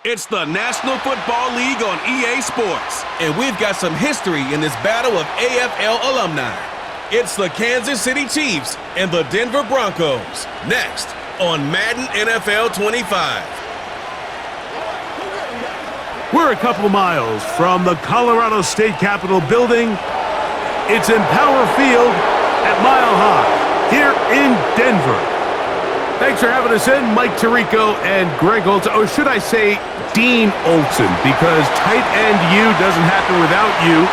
It's the National Football League on EA Sports, and we've got some history in this battle of AFL alumni. It's the Kansas City Chiefs and the Denver Broncos, next on Madden NFL 25. We're a couple of miles from the Colorado State Capitol building. It's in Power Field at Mile High here in Denver. Thanks for having us in, Mike Tirico and Greg Olson, or should I say Dean Olson, because tight end U doesn't happen without you.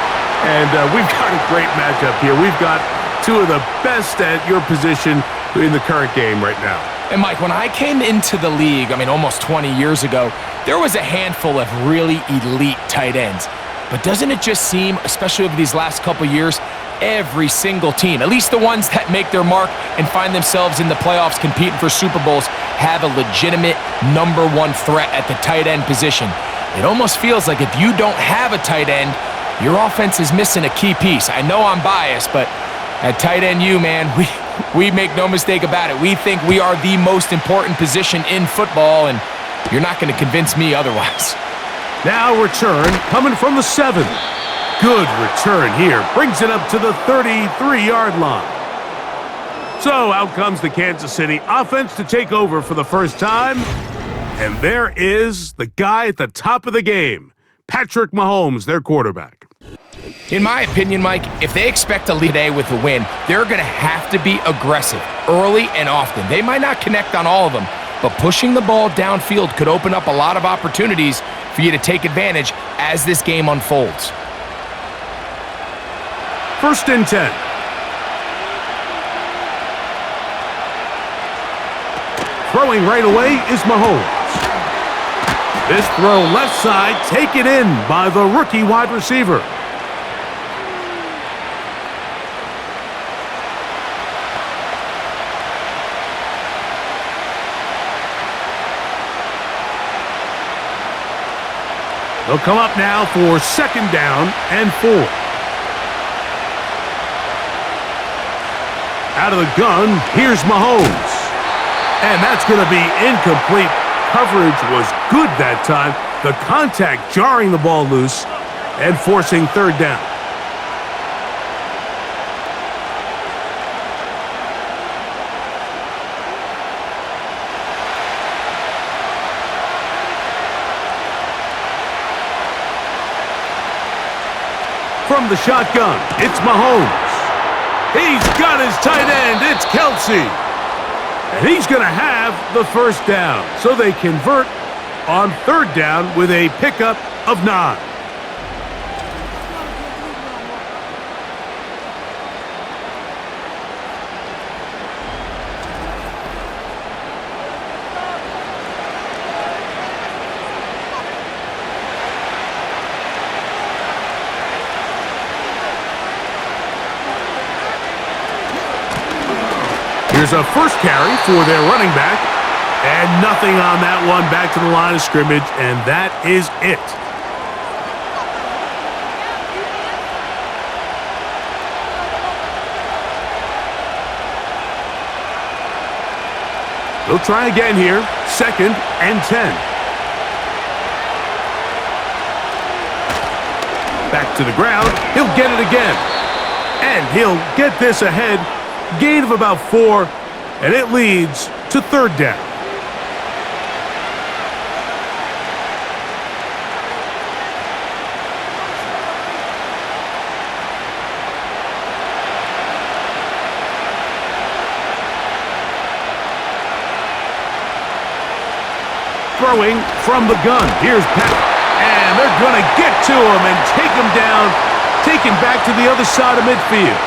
And we've got a great matchup here. We've got two of the best at your position in the current game right now. And Mike, when I came into the league, almost 20 years ago, there was a handful of really elite tight ends. But doesn't it just seem, especially over these last couple years, every single team, at least the ones that make their mark and find themselves in the playoffs competing for Super Bowls, have a legitimate number one threat at the tight end position. It almost feels like if you don't have a tight end, your offense is missing a key piece. I know I'm biased, but at tight end U, man, we make no mistake about it. We think we are the most important position in football, and you're not going to convince me otherwise. Now return coming from the 7. Good return here. Brings it up to the 33-yard line. So out comes the Kansas City offense to take over for the first time. And there is the guy at the top of the game, Patrick Mahomes, their quarterback. In my opinion, Mike, if they expect to lead today with a win, they're going to have to be aggressive early and often. They might not connect on all of them, but pushing the ball downfield could open up a lot of opportunities for you to take advantage as this game unfolds. 1st and 10. Throwing right away is Mahomes. This throw left side, taken in by the rookie wide receiver. They'll come up now for 2nd down and 4. Out of the gun, here's Mahomes. And that's going to be incomplete. Coverage was good that time. The contact jarring the ball loose and forcing 3rd down. From the shotgun, it's Mahomes. He's got his tight end. It's Kelsey. And he's going to have the 1st down. So they convert on 3rd down with a pickup of 9. Here's a first carry for their running back, and nothing on that one. Back to the line of scrimmage, and that is it. They'll try again here, 2nd and 10. Back to the ground, he'll get it again, and he'll get this ahead. Gain of about 4, and it leads to 3rd down. Throwing from the gun. Here's Pat. And they're going to get to him and take him down, take him back to the other side of midfield.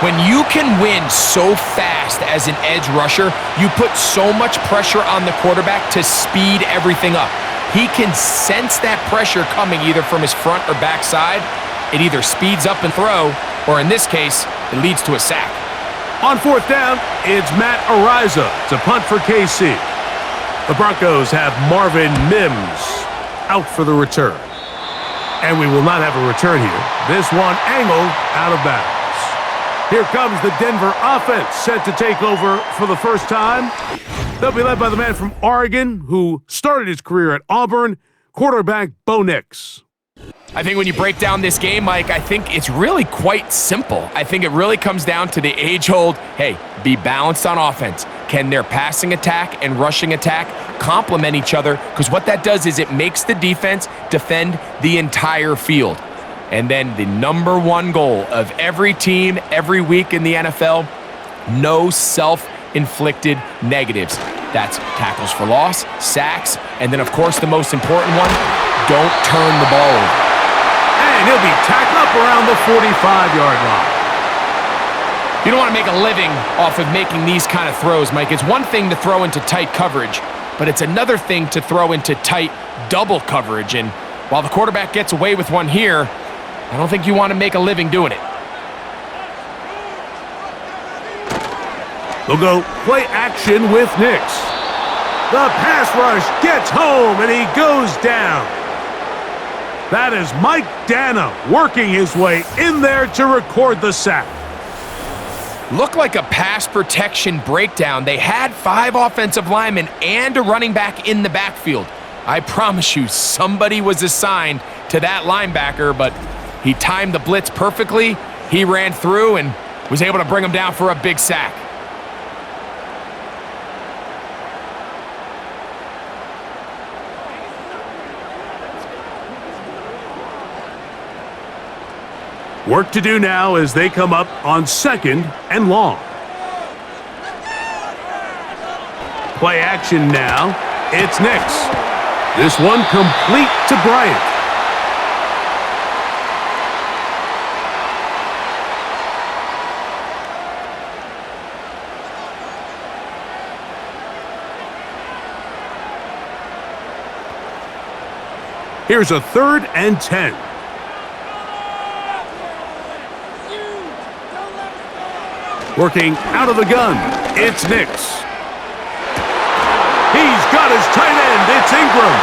When you can win so fast as an edge rusher, you put so much pressure on the quarterback to speed everything up. He can sense that pressure coming either from his front or back side. It either speeds up and throw, or in this case, it leads to a sack. On 4th down, it's Matt Ariza to punt for KC. The Broncos have Marvin Mims out for the return. And we will not have a return here. This one angled out of bounds. Here comes the Denver offense, set to take over for the first time. They'll be led by the man from Oregon who started his career at Auburn, quarterback Bo Nix. I think when you break down this game, Mike, I think it's really quite simple. I think it really comes down to the age-old, hey, be balanced on offense. Can their passing attack and rushing attack complement each other? Because what that does is it makes the defense defend the entire field. And then the number one goal of every team, every week in the NFL, no self-inflicted negatives. That's tackles for loss, sacks, and then, of course, the most important one, don't turn the ball over. And he'll be tackled up around the 45-yard line. You don't want to make a living off of making these kind of throws, Mike. It's one thing to throw into tight coverage, but it's another thing to throw into tight double coverage. And while the quarterback gets away with one here, I don't think you want to make a living doing it. They'll go play action with Nix. The pass rush gets home, and he goes down. That is Mike Dana working his way in there to record the sack. Looked like a pass protection breakdown. They had 5 offensive linemen and a running back in the backfield. I promise you, somebody was assigned to that linebacker, but he timed the blitz perfectly. He ran through and was able to bring him down for a big sack. Work to do now as they come up on 2nd and long. Play action now. It's Nix. This one complete to Bryant. Here's a 3rd and 10. Working out of the gun, it's Nix. He's got his tight end, it's Ingram.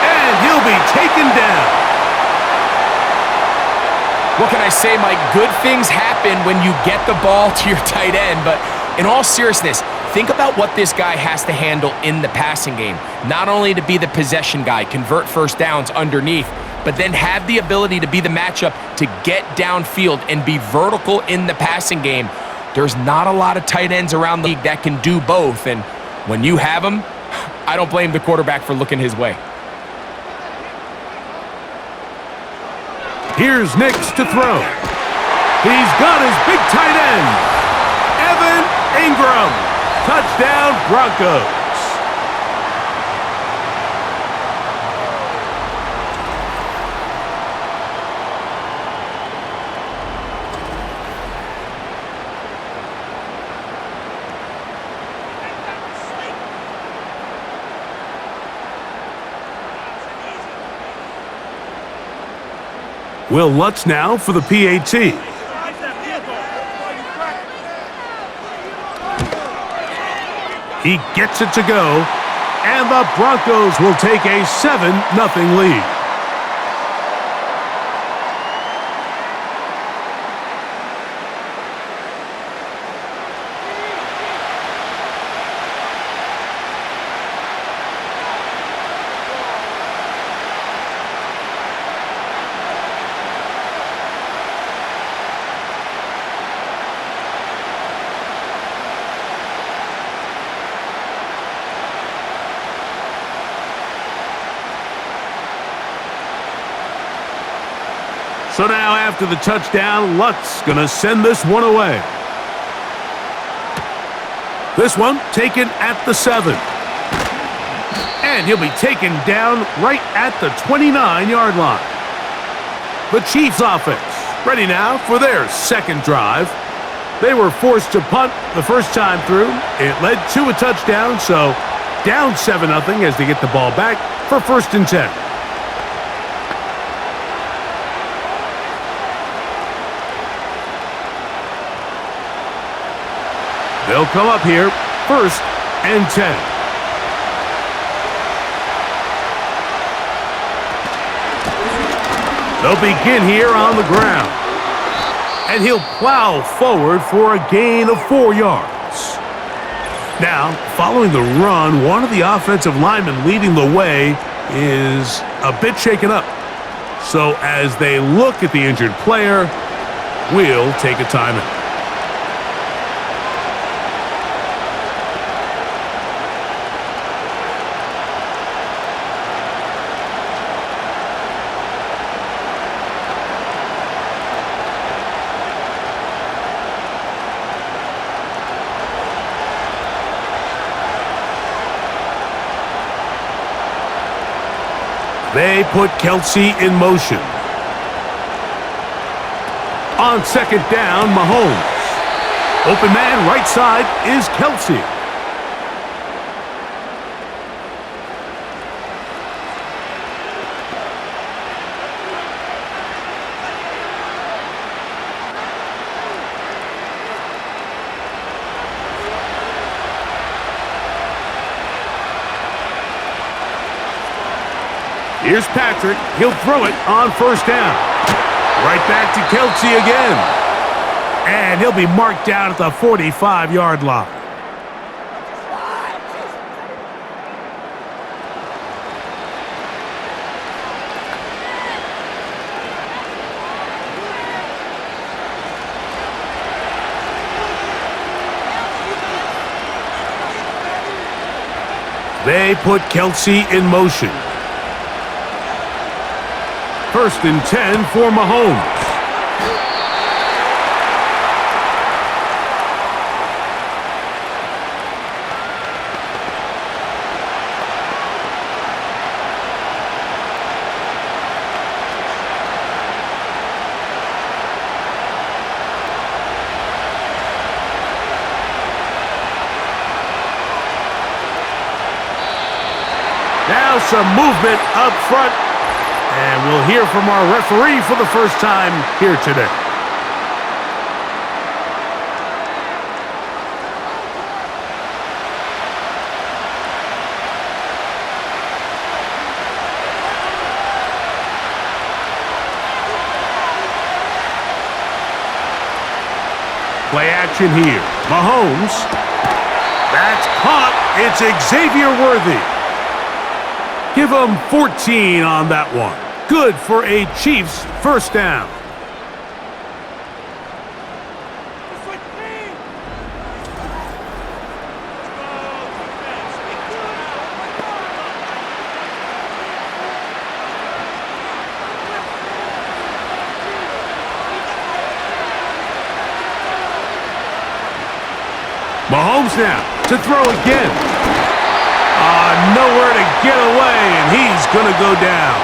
And he'll be taken down. What can I say, Mike? Good things happen when you get the ball to your tight end, but in all seriousness, think about what this guy has to handle in the passing game. Not only to be the possession guy, convert first downs underneath, but then have the ability to be the matchup to get downfield and be vertical in the passing game. There's not a lot of tight ends around the league that can do both, and when you have them, I don't blame the quarterback for looking his way. Here's Nix to throw. He's got his big tight end, Evan Ingram. Touchdown, Broncos. Will Lutz now for the PAT. He gets it to go, and the Broncos will take a 7-0 lead. So now after the touchdown, Lutz gonna send this one away. This one taken at the 7. And he'll be taken down right at the 29-yard line. The Chiefs offense ready now for their second drive. They were forced to punt the first time through. It led to a touchdown, so down 7-0 as they get the ball back for 1st and 10. They'll come up here, 1st and 10. They'll begin here on the ground. And he'll plow forward for a gain of 4 yards. Now, following the run, one of the offensive linemen leading the way is a bit shaken up. So as they look at the injured player, we'll take a timeout. They put Kelsey in motion. On second down, Mahomes. Open man, right side, is Kelsey. Here's Patrick. He'll throw it on first down. Right back to Kelsey again. And he'll be marked down at the 45-yard line. They put Kelsey in motion. First and 10 for Mahomes. Now some movement up front. And we'll hear from our referee for the first time here today. Play action here. Mahomes. That's caught. It's Xavier Worthy. Give him 14 on that one. Good for a Chiefs first down. Mahomes now to throw again. Nowhere to get away, and he's going to go down.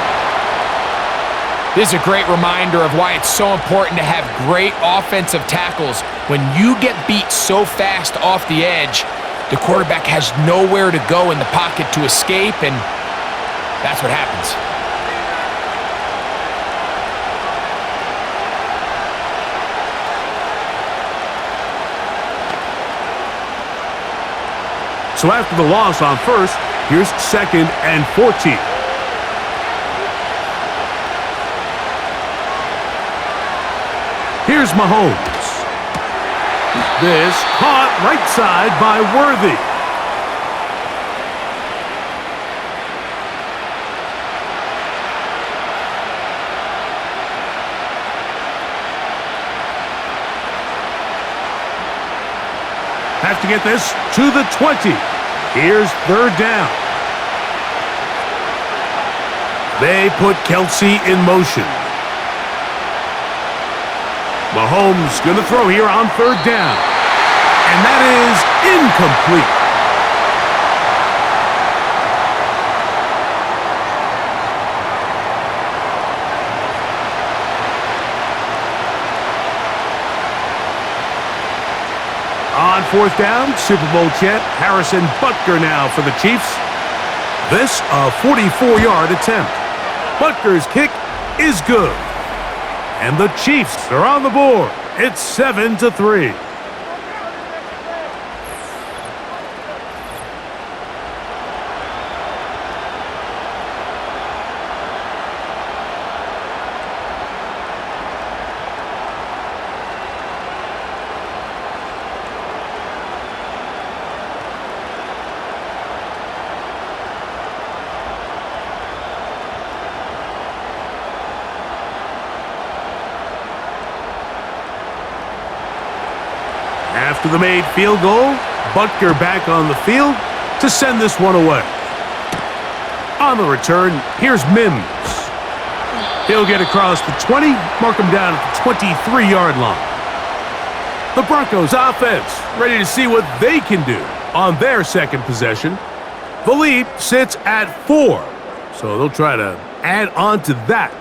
This is a great reminder of why it's so important to have great offensive tackles. When you get beat so fast off the edge, the quarterback has nowhere to go in the pocket to escape, and that's what happens. So after the loss on first, here's second and 14. Here's Mahomes. This caught right side by Worthy. Have to get this to the 20. Here's third down. They put Kelsey in motion. Mahomes going to throw here on third down. And that is incomplete. On fourth down, Super Bowl champ Harrison Butker now for the Chiefs. This a 44-yard attempt. Butker's kick is good. And the Chiefs are on the board. It's 7-3. After the made field goal, Butker back on the field to send this one away. On the return, here's Mims. He'll get across the 20, mark him down at the 23-yard line. The Broncos offense ready to see what they can do on their second possession. The lead sits at 4, so they'll try to add on to that.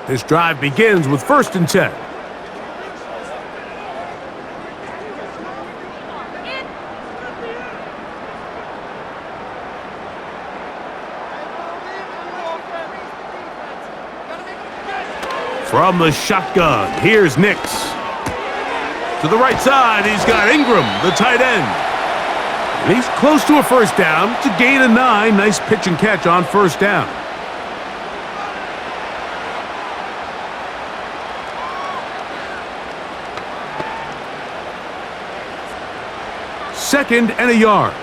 This drive begins with 1st and 10. From the shotgun, here's Nix. To the right side, he's got Ingram, the tight end. And he's close to a first down. It's a gain of 9. Nice pitch and catch on first down. Second and a yard.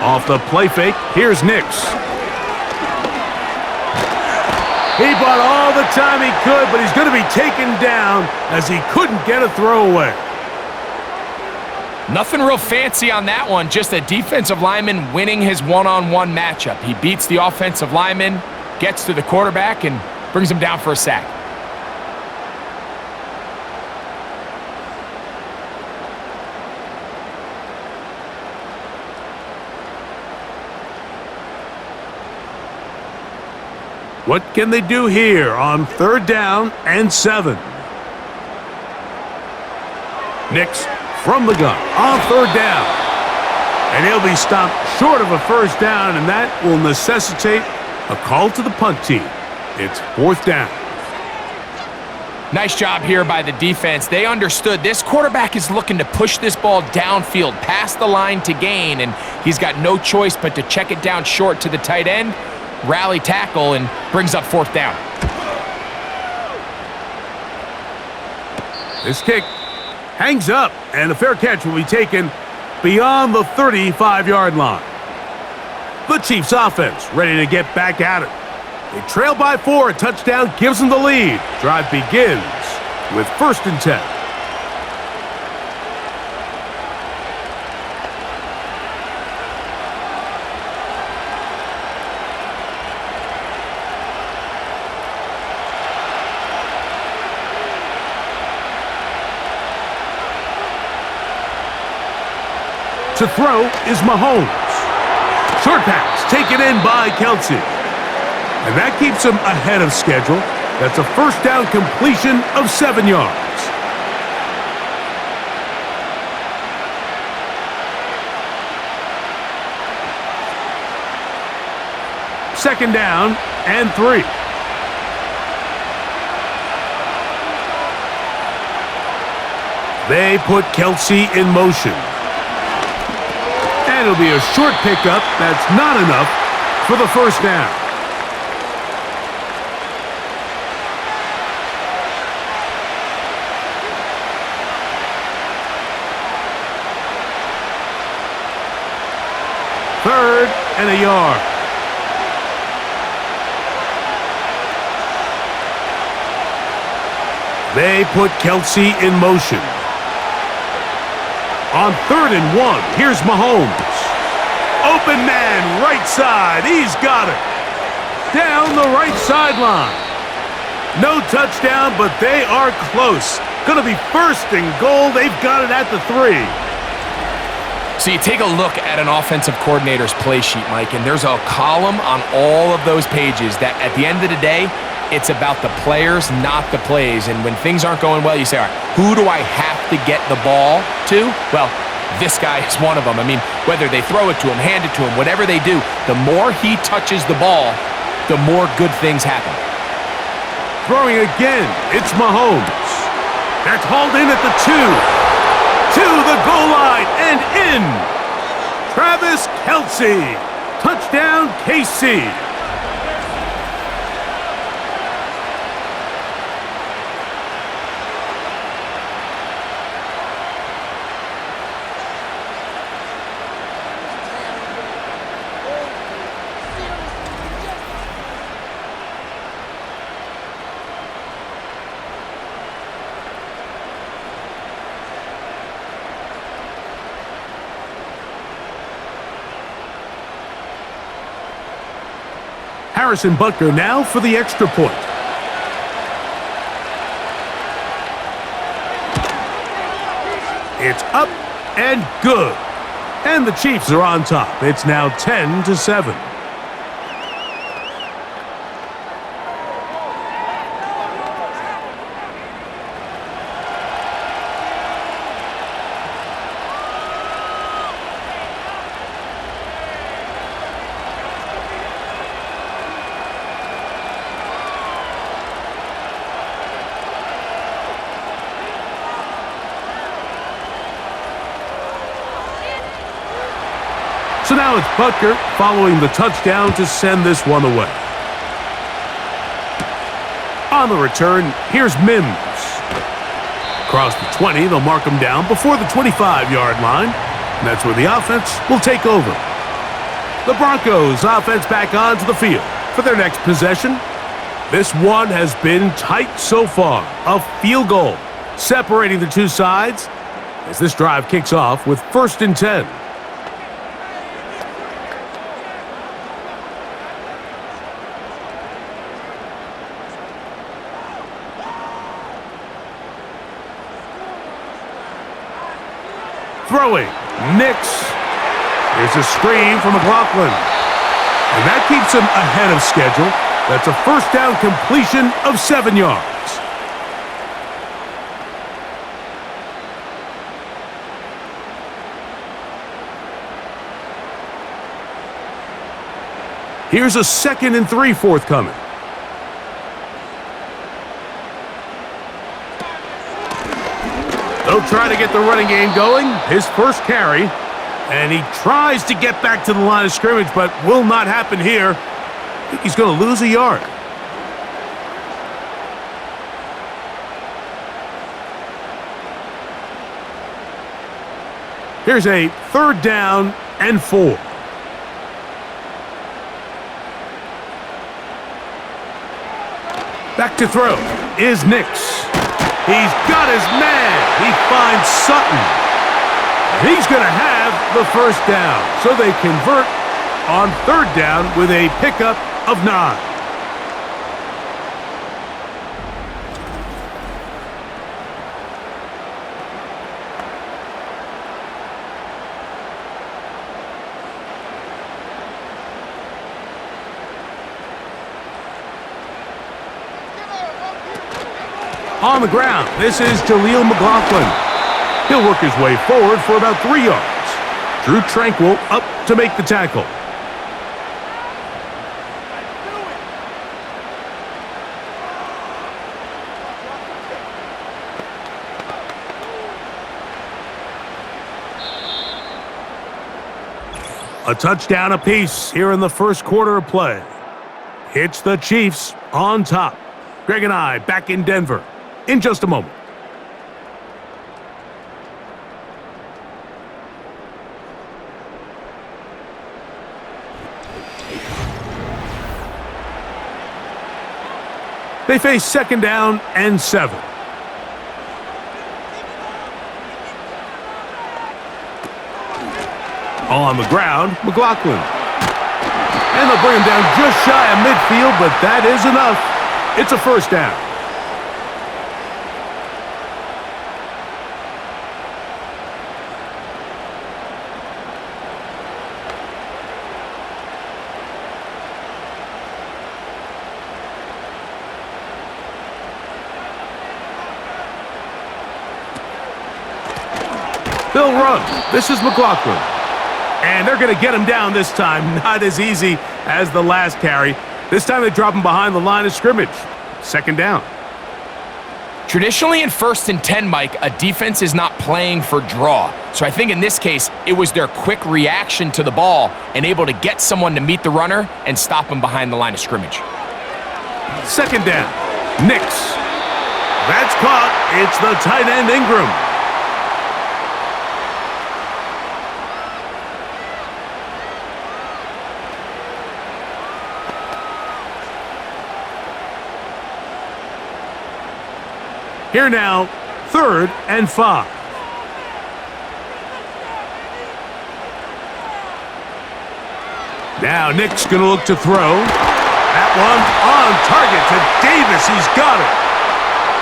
Off the play fake, here's Nix. He bought all the time he could, but he's going to be taken down as he couldn't get a throwaway. Nothing real fancy on that one, just a defensive lineman winning his one-on-one matchup. He beats the offensive lineman, gets to the quarterback, and brings him down for a sack. What can they do here on 3rd down and 7? Nix from the gun on 3rd down. And he'll be stopped short of a first down, and that will necessitate a call to the punt team. It's 4th down. Nice job here by the defense. They understood this quarterback is looking to push this ball downfield past the line to gain, and he's got no choice but to check it down short to the tight end, rally tackle, and brings up 4th down. This kick hangs up, and a fair catch will be taken beyond the 35-yard line. The Chiefs offense ready to get back at it. They trail by 4. A touchdown gives them the lead. Drive begins with 1st and 10. To throw is Mahomes. Short pass taken in by Kelsey. And that keeps him ahead of schedule. That's a first down completion of 7 yards. Second down and 3. They put Kelsey in motion. And it'll be a short pickup. That's not enough for the first down. Third and a yard. They put Kelsey in motion. On 3rd and 1, here's Mahomes. Open man, right side. He's got it. Down the right sideline. No touchdown, but they are close. Going to be 1st and goal. They've got it at the 3. So you take a look at an offensive coordinator's play sheet, Mike, and there's a column on all of those pages that at the end of the day, it's about the players, not the plays. And when things aren't going well, you say, all right, who do I have to get the ball to? Well, this guy is one of them. I mean, whether they throw it to him, hand it to him, whatever they do, the more he touches the ball, the more good things happen. Throwing again, it's Mahomes. That's hauled in at the 2. To the goal line and in. Travis Kelsey. Touchdown, KC. Harrison Butker now for the extra point. It's up and good. And the Chiefs are on top. It's now 10-7. So now it's Butker following the touchdown to send this one away. On the return, here's Mims. Across the 20, they'll mark him down before the 25-yard line. And that's where the offense will take over. The Broncos offense back onto the field for their next possession. This one has been tight so far. A field goal separating the two sides as this drive kicks off with 1st and 10. Throwing, Nix. Here's a screen from McLaughlin. And that keeps him ahead of schedule. That's a 1st down completion of 7 yards. Here's a 2nd and 3 forthcoming. They'll try to get the running game going. His first carry. And he tries to get back to the line of scrimmage, but will not happen here. I think he's going to lose a yard. Here's a 3rd down and 4. Back to throw is Nix. He's got his man. He finds Sutton. He's going to have the 1st down. So they convert on 3rd down with a pickup of 9. On the ground, this is Jaleel McLaughlin. He'll work his way forward for about 3 yards. Drew Tranquil up to make the tackle. A touchdown apiece here in the 1st quarter of play. It's the Chiefs on top. Greg and I back in Denver in just a moment. They face 2nd down and 7. On the ground, McLaughlin. And they'll bring him down just shy of midfield, but that is enough. It's a 1st down. They'll run. This is McLaughlin. And they're going to get him down this time. Not as easy as the last carry. This time they drop him behind the line of scrimmage. 2nd down. Traditionally in 1st and 10, Mike, a defense is not playing for draw. So I think in this case, it was their quick reaction to the ball and able to get someone to meet the runner and stop him behind the line of scrimmage. 2nd down. Nix. That's caught. It's the tight end Ingram. Here now, 3rd and 5. Now Nick's going to look to throw. That one on target to Davis. He's got it.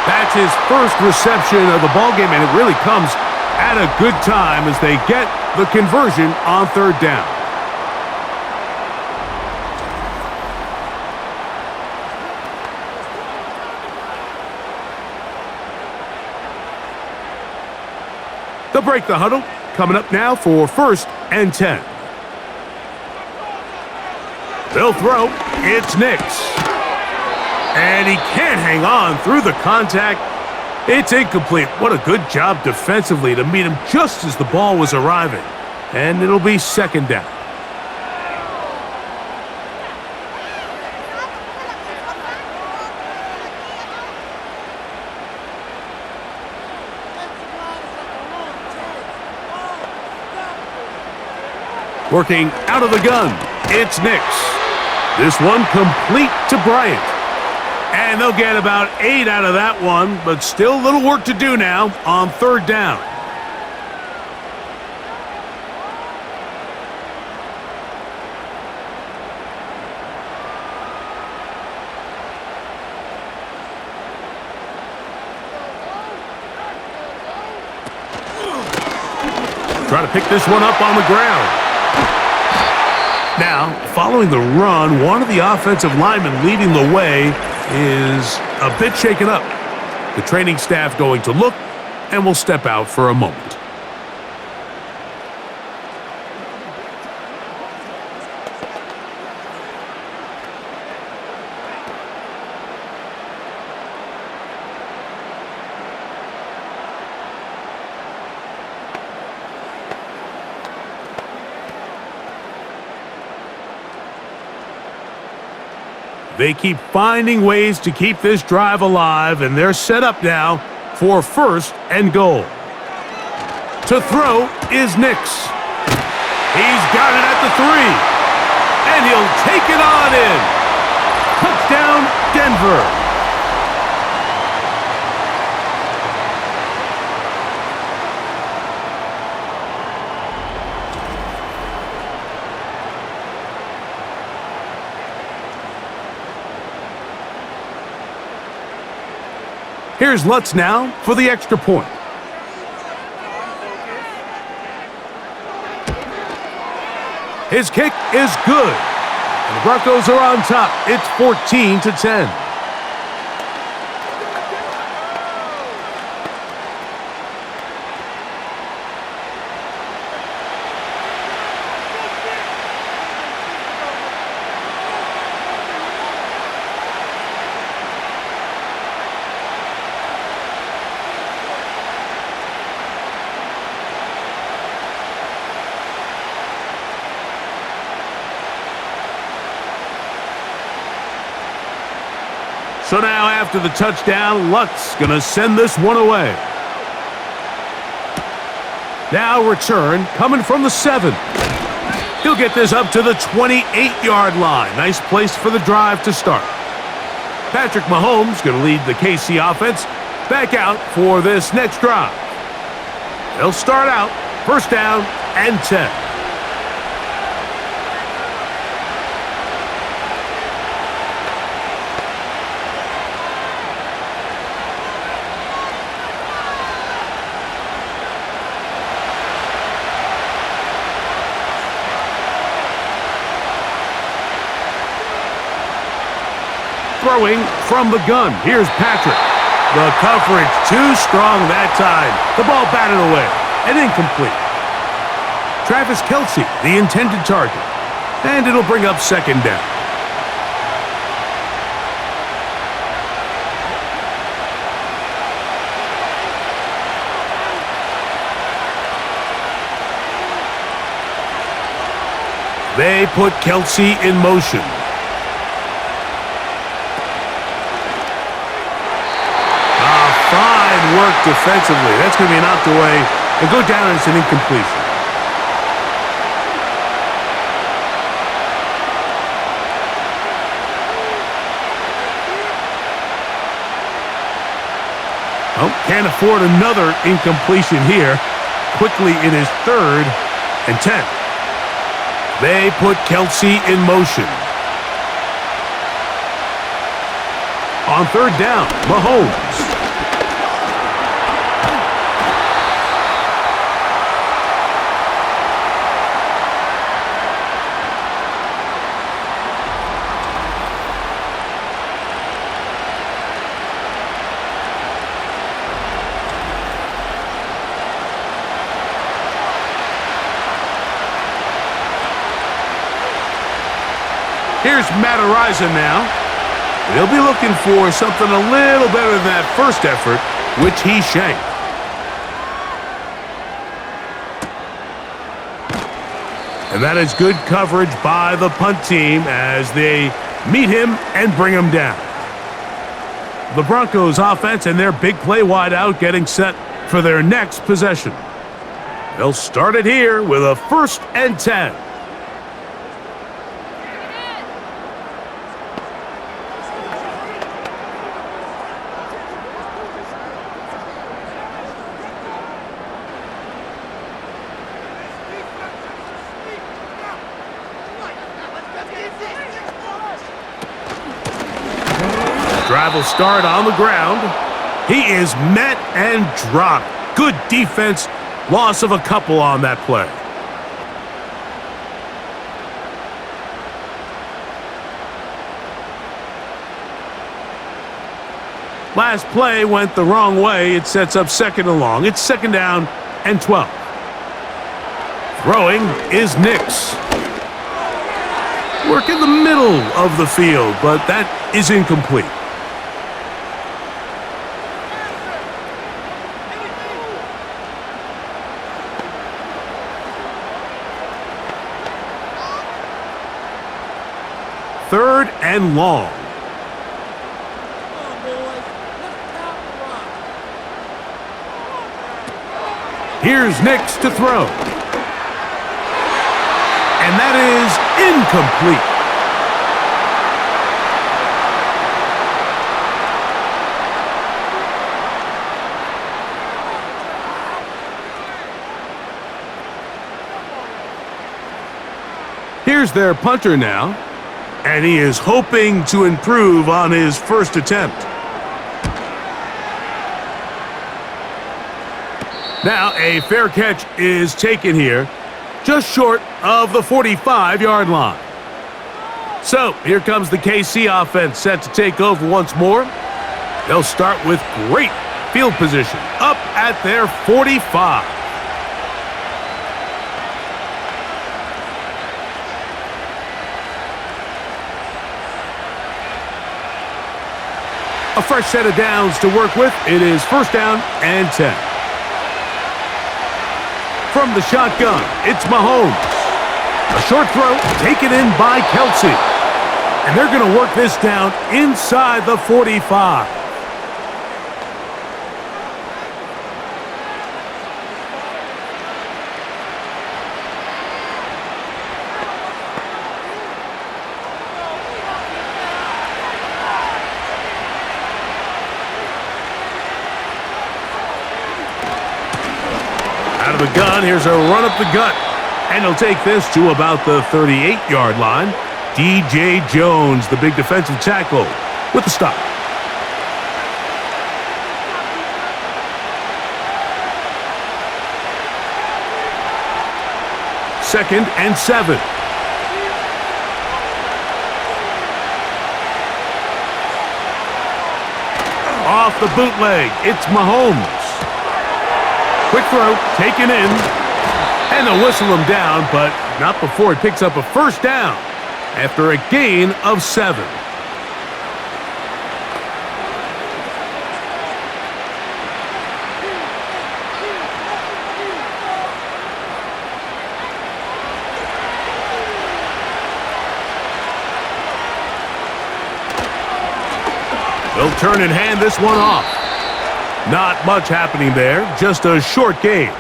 That's his first reception of the ballgame, and it really comes at a good time as they get the conversion on third down. They'll break the huddle. Coming up now for 1st and 10. They'll throw. It's Nix. And he can't hang on through the contact. It's incomplete. What a good job defensively to meet him just as the ball was arriving. And it'll be 2nd down. Working out of the gun, it's Nix. This one complete to Bryant. And they'll get about 8 out of that one, but still a little work to do now on 3rd down. Try to pick this one up on the ground. Now, following the run, one of the offensive linemen leading the way is a bit shaken up. The training staff going to look and will step out for a moment. They keep finding ways to keep this drive alive, and they're set up now for 1st and goal. To throw is Nix. He's got it at the 3, and he'll take it on in. Touchdown, Denver. Here's Lutz now for the extra point. His kick is good. And the Broncos are on top. It's 14-10. So now after the touchdown, Lutz going to send this one away. Now return coming from the 7. He'll get this up to the 28-yard line. Nice place for the drive to start. Patrick Mahomes going to lead the KC offense back out for this next drive. They'll start out 1st down and 10. Throwing from the gun. Here's Patrick. The coverage too strong that time. The ball batted away and incomplete. Travis Kelce, the intended target. And it'll bring up 2nd down. They put Kelce in motion. Fine work defensively. That's going to be knocked away and go down as an incompletion. Oh, can't afford another incompletion here. Quickly it is 3rd and 10. They put Kelce in motion. On third down, Mahomes. Here's Matt now. They'll be looking for something a little better than that first effort, which he shanked. And that is good coverage by the punt team as they meet him and bring him down. The Broncos offense and their big play wideout getting set for their next possession. They'll start it here with a 1st and 10. Drive will start on the ground. He is met and dropped. Good defense. Loss of a couple on that play. Last play went the wrong way. It sets up 2nd and long. It's 2nd down and 12. Throwing is Nix. Work in the middle of the field, but that is incomplete. Third and long. Here's Nix to throw. And that is incomplete. Here's their punter now, and he is hoping to improve on his first attempt. Now a fair catch is taken here, just short of the 45-yard line. So here comes the KC offense set to take over once more. They'll start with great field position up at their 45. A fresh set of downs to work with. It is 1st down and 10. From the shotgun, it's Mahomes. A short throw taken in by Kelsey. And they're going to work this down inside the 45. Out of the gun, here's a run up the gut. And he'll take this to about the 38-yard line. DJ Jones, the big defensive tackle, with the stop. Second and 7. Off the bootleg, it's Mahomes. Quick throw, taken in, and they'll whistle him down, but not before he picks up a 1st down after a gain of 7. They'll turn and hand this one off. Not much happening there, just a short gain.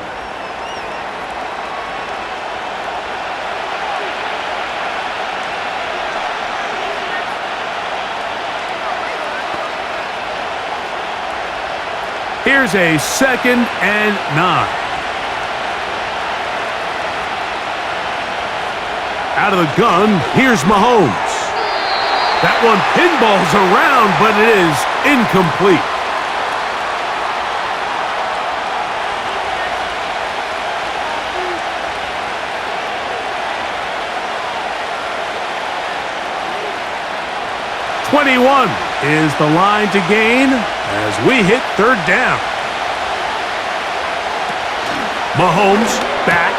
Here's a 2nd and 9. Out of the gun, here's Mahomes. That one pinballs around, but it is incomplete. "21 is the line to gain as we hit third down. Mahomes back.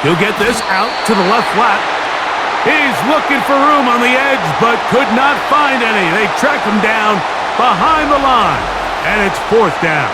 He'll get this out to the left flat. He's looking for room on the edge, but could not find any. They track him down behind the line, and it's fourth down.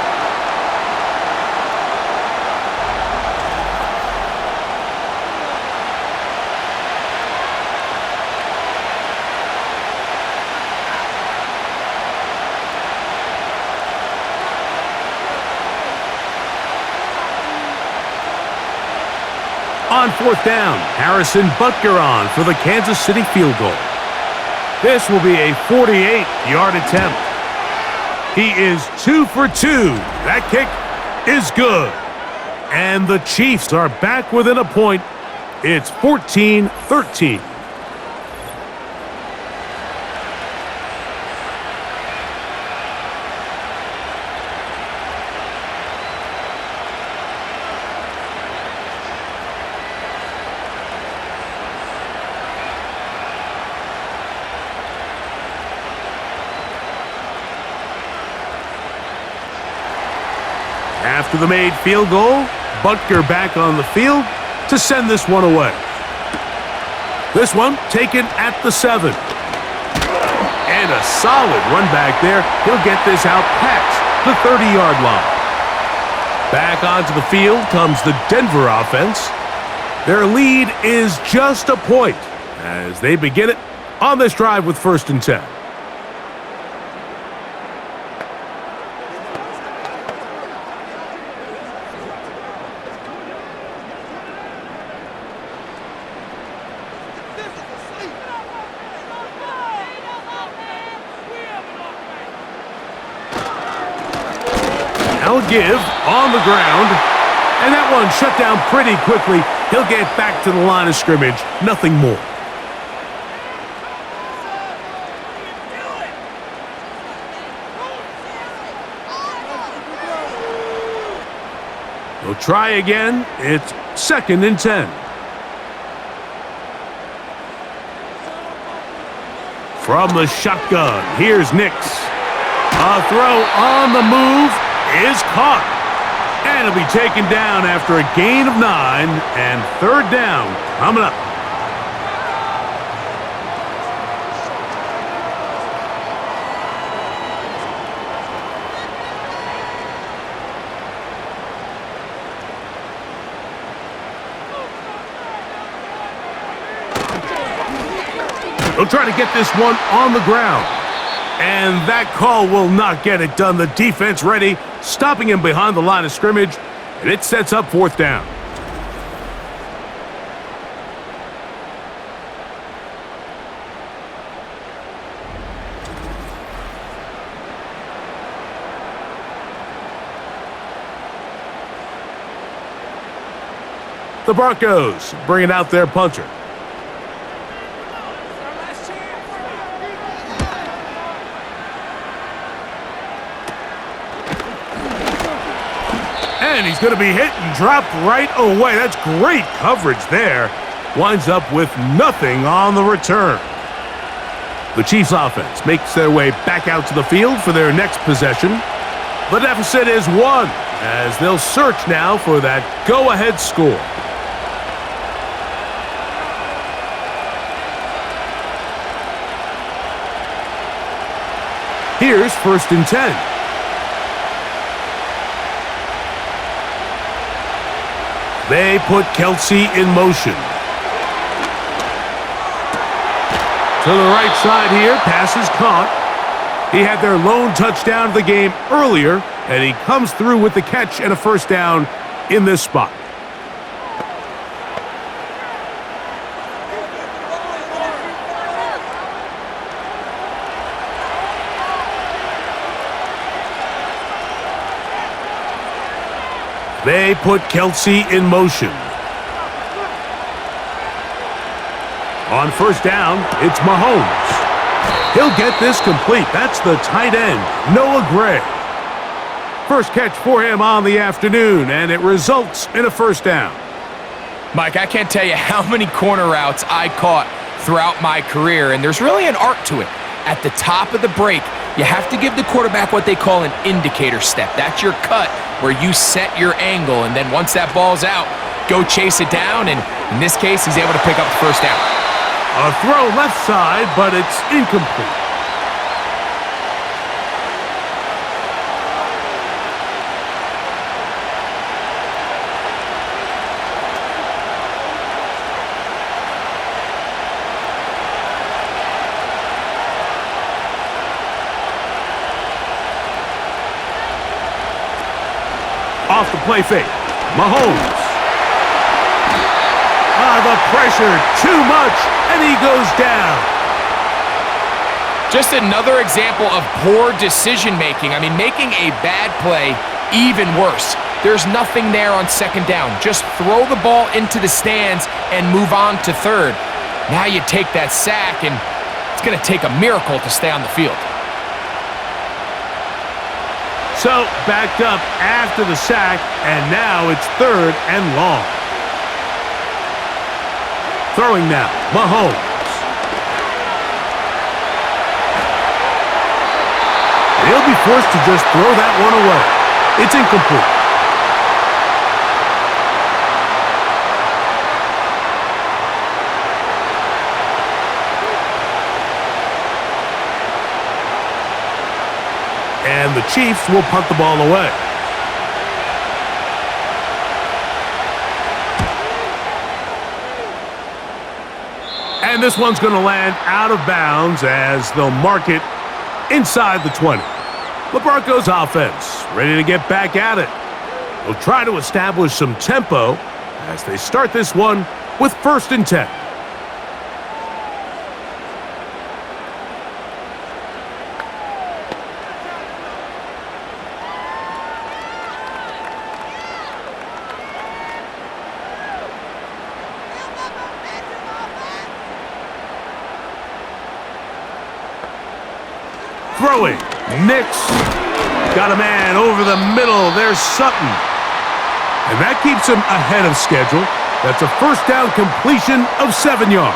On fourth down, Harrison Butker on for the Kansas City field goal. This will be a 48-yard attempt. He is 2 for 2. That kick is good. And the Chiefs are back within a point. It's 14-13. After the made field goal, Butker back on the field to send this one away. This one taken at the 7. And a solid run back there. He'll get this out past the 30-yard line. Back onto the field comes the Denver offense. Their lead is just a point as they begin it on this drive with 1st and 10. Give on the ground, and that one shut down pretty quickly. He'll get back to the line of scrimmage, nothing more. They'll try again. It's 2nd and 10. From the shotgun, here's Nix. A throw on the move is caught, and it'll be taken down after a gain of 9, and 3rd down coming up. They'll try to get this one on the ground. And that call will not get it done. The defense ready, stopping him behind the line of scrimmage, and it sets up 4th down. The Broncos bringing out their punter. And he's going to be hit and dropped right away. That's great coverage there. Winds up with nothing on the return. The Chiefs offense makes their way back out to the field for their next possession. The deficit is 1 as they'll search now for that go-ahead score. Here's 1st and 10. They put Kelsey in motion. To the right side here, pass is caught. He had their lone touchdown of the game earlier, and he comes through with the catch and a 1st down in this spot. They put Kelsey in motion. On 1st down, it's Mahomes. He'll get this complete. That's the tight end, Noah Gray. First catch for him on the afternoon, and it results in a first down. Mike, I can't tell you how many corner routes I caught throughout my career, and there's really an art to it. At the top of the break, you have to give the quarterback what they call an indicator step. That's your cut where you set your angle, and then once that ball's out, go chase it down, and in this case, he's able to pick up the first down. A throw left side, but it's incomplete. Off the play fake, Mahomes. The pressure, too much, and he goes down. Just another example of poor decision-making. I mean, making a bad play even worse. There's nothing there on second down. Just throw the ball into the stands and move on to third. Now you take that sack, and it's going to take a miracle to stay on the field. So, backed up after the sack, and now it's third and long. Throwing now, Mahomes. He'll be forced to just throw that one away. It's incomplete. And the Chiefs will punt the ball away. And this one's going to land out of bounds as they'll mark it inside the 20. The Broncos offense ready to get back at it. They'll try to establish some tempo as they start this one with 1st and 10. Throwing, Nix. Got a man over the middle. There's Sutton. And that keeps him ahead of schedule. That's a first down completion of 7 yards.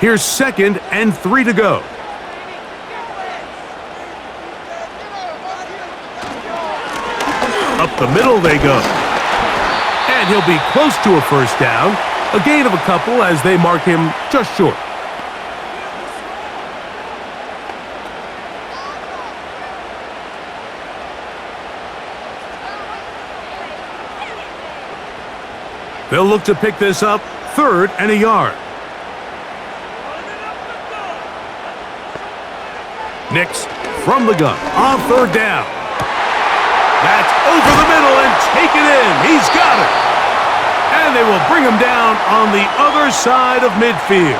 Here's 2nd and 3 to go. Up the middle they go. And he'll be close to a first down. A gain of a couple as they mark him just short. They'll look to pick this up 3rd and a yard. Nix from the gun on 3rd down. That's over the middle and taken in. He's got it. And they will bring him down on the other side of midfield.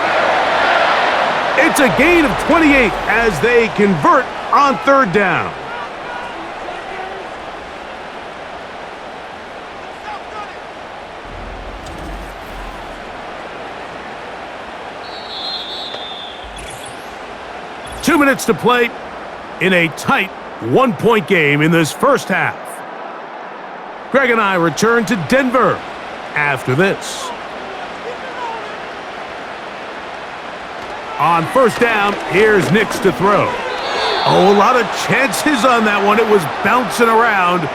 It's a gain of 28 as they convert on 3rd down. Two minutes to play in a tight 1-point game in this first half. Greg and I return to Denver after this. On 1st down, here's Nix to throw. Oh, a lot of chances on that one. It was bouncing around,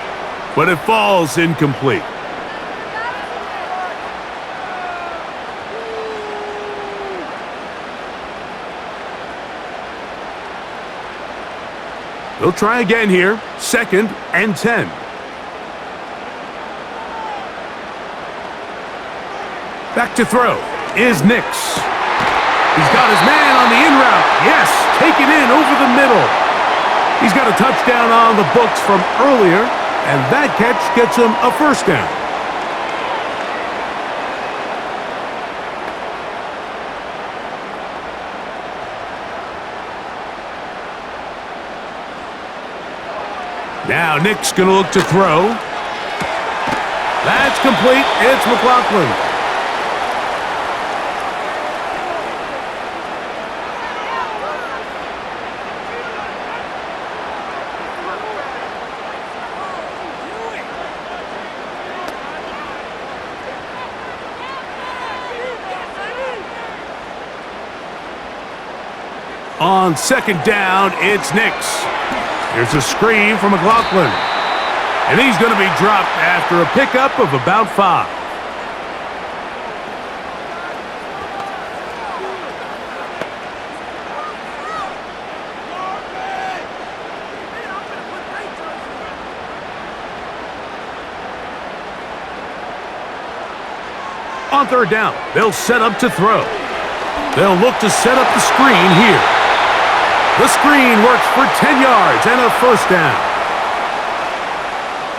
but it falls incomplete. They'll try again here. 2nd and 10. Back to throw is Nix. He's got his man on the in route. Yes, taken in over the middle. He's got a touchdown on the books from earlier, and that catch gets him a first down. Now Nick's going to look to throw. That's complete. It's McLaughlin. On second down, it's Nix. Here's a screen from McLaughlin. And he's going to be dropped after a pickup of about 5. On third down, they'll set up to throw. They'll look to set up the screen here. The screen works for 10 yards and a first down.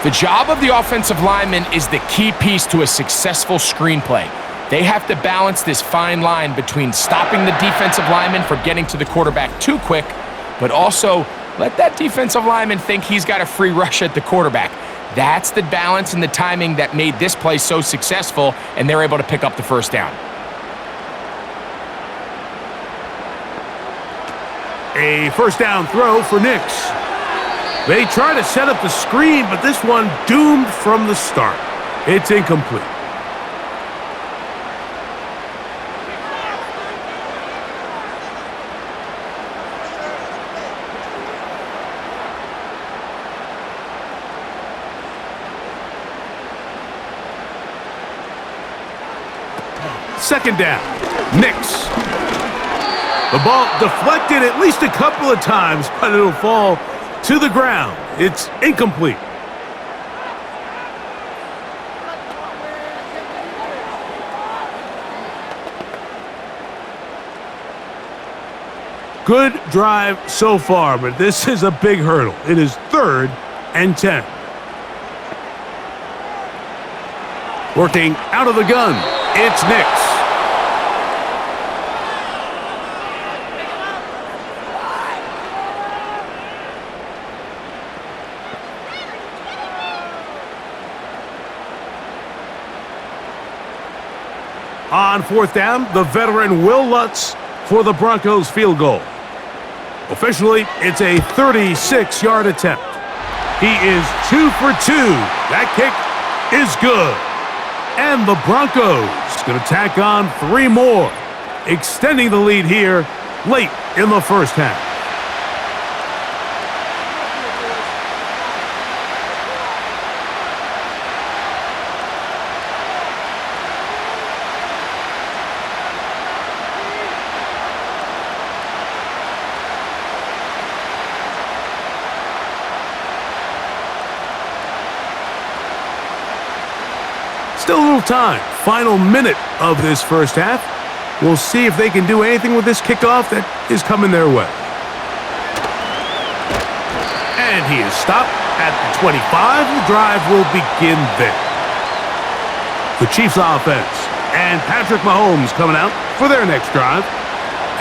The job of the offensive lineman is the key piece to a successful screenplay. They have to balance this fine line between stopping the defensive lineman from getting to the quarterback too quick, but also let that defensive lineman think he's got a free rush at the quarterback. That's the balance and the timing that made this play so successful, and they're able to pick up the first down. A first down throw for Nix. They try to set up the screen, but this one doomed from the start. It's incomplete. Second down, Nix. The ball deflected at least a couple of times, but it'll fall to the ground. It's incomplete. Good drive so far, but this is a big hurdle. It is 3rd and 10. Working out of the gun, it's Nix. On fourth down, the veteran Will Lutz for the Broncos field goal. Officially, it's a 36-yard attempt. He is 2 for 2. That kick is good. And the Broncos going to tack on 3 more, extending the lead here late in the first half. Still a little time. Final minute of this first half. We'll see if they can do anything with this kickoff that is coming their way. And he is stopped at the 25. The drive will begin there. The Chiefs offense and Patrick Mahomes coming out for their next drive.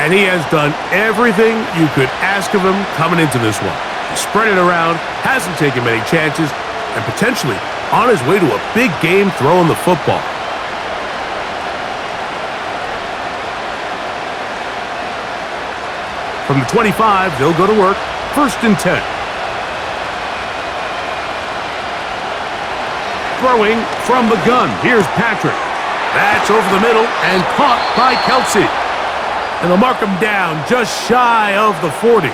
And he has done everything you could ask of him coming into this one. He spread it around, hasn't taken many chances, and potentially on his way to a big game throwing the football. From the 25, they'll go to work. 1st and 10. Throwing from the gun. Here's Patrick. That's over the middle and caught by Kelsey. And they'll mark him down just shy of the 40.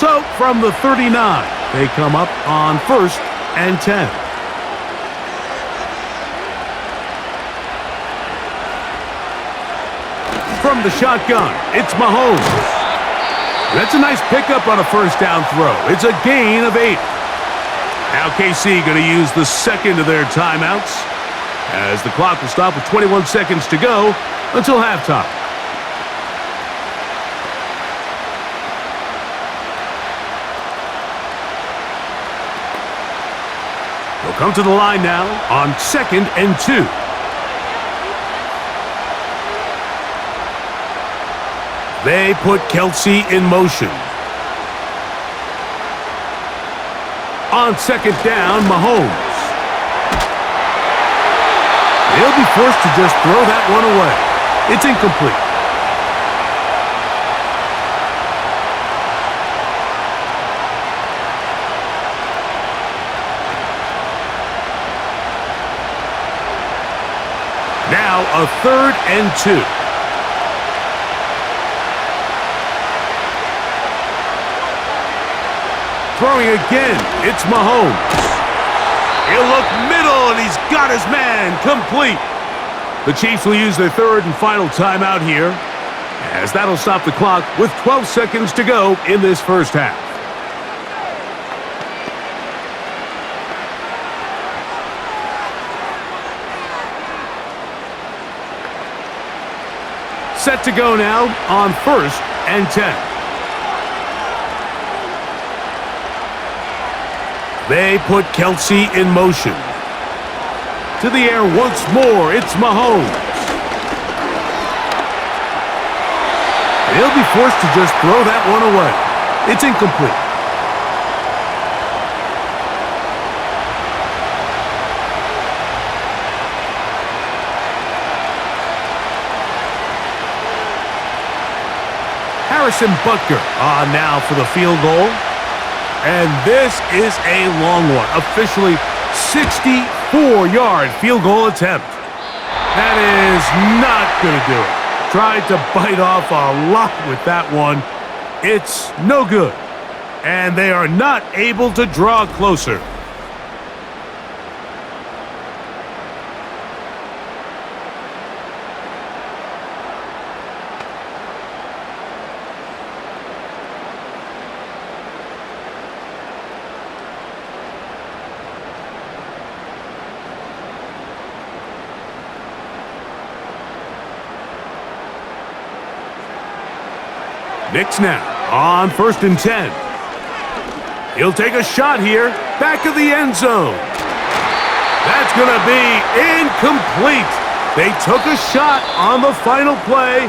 So, from the 39, they come up on 1st and 10. From the shotgun, it's Mahomes. That's a nice pickup on a first down throw. It's a gain of 8. Now KC going to use the second of their timeouts as the clock will stop with 21 seconds to go until halftime. They'll come to the line now on 2nd and 2. They put Kelsey in motion. On 2nd down, Mahomes. He'll be forced to just throw that one away. It's incomplete. Now a 3rd and 2. Throwing again, it's Mahomes. He'll look middle, and he's got his man complete. The Chiefs will use their 3rd and final timeout here, as that'll stop the clock with 12 seconds to go in this first half. Set to go now on 1st and 10. They put Kelsey in motion. To the air once more, it's Mahomes. He'll be forced to just throw that one away. It's incomplete. Harrison Butker on now for the field goal. And this is a long one. Officially 64-yard field goal attempt. That is not going to do it. Tried to bite off a lot with that one. It's no good. And they are not able to draw closer. Knicks now on 1st and 10. He'll take a shot here, back of the end zone. That's going to be incomplete. They took a shot on the final play.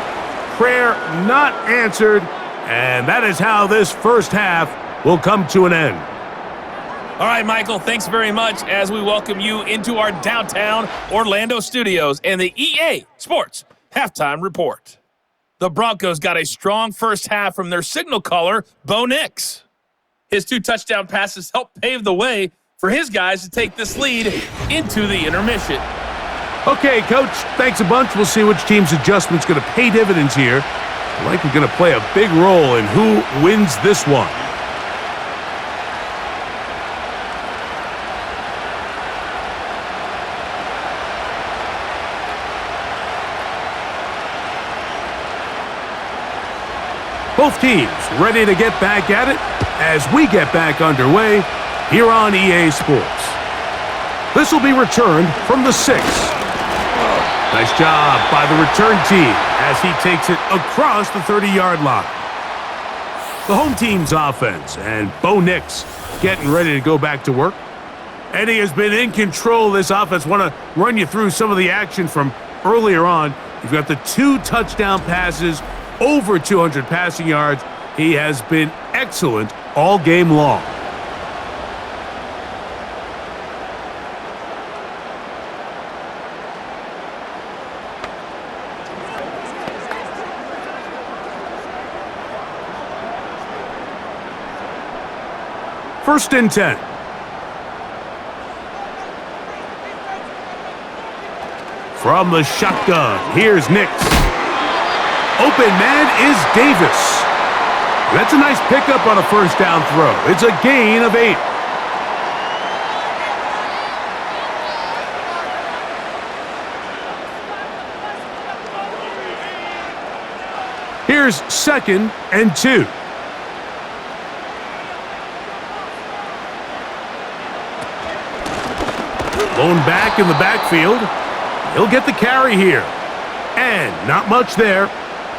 Prayer not answered, and that is how this first half will come to an end. All right, Michael, thanks very much as we welcome you into our downtown Orlando studios and the EA Sports Halftime Report. The Broncos got a strong first half from their signal caller, Bo Nix. His 2 touchdown passes helped pave the way for his guys to take this lead into the intermission. Okay, Coach, thanks a bunch. We'll see which team's adjustment's going to pay dividends here. I like we're going to play a big role in who wins this one. Both teams ready to get back at it as we get back underway here on EA Sports. This will be returned from the 6. Nice job by the return team as he takes it across the 30-yard line. The home team's offense and Bo Nix getting ready to go back to work. And he has been in control of this offense. Want to run you through some of the action from earlier on. You've got the 2 touchdown passes, over 200 passing yards. He has been excellent all game long. First and 10. From the shotgun, here's Nix. Open man is Davis. That's a nice pickup on a first down throw. It's a gain of 8. Here's 2nd and 2. Blown back in the backfield. He'll get the carry here. And not much there.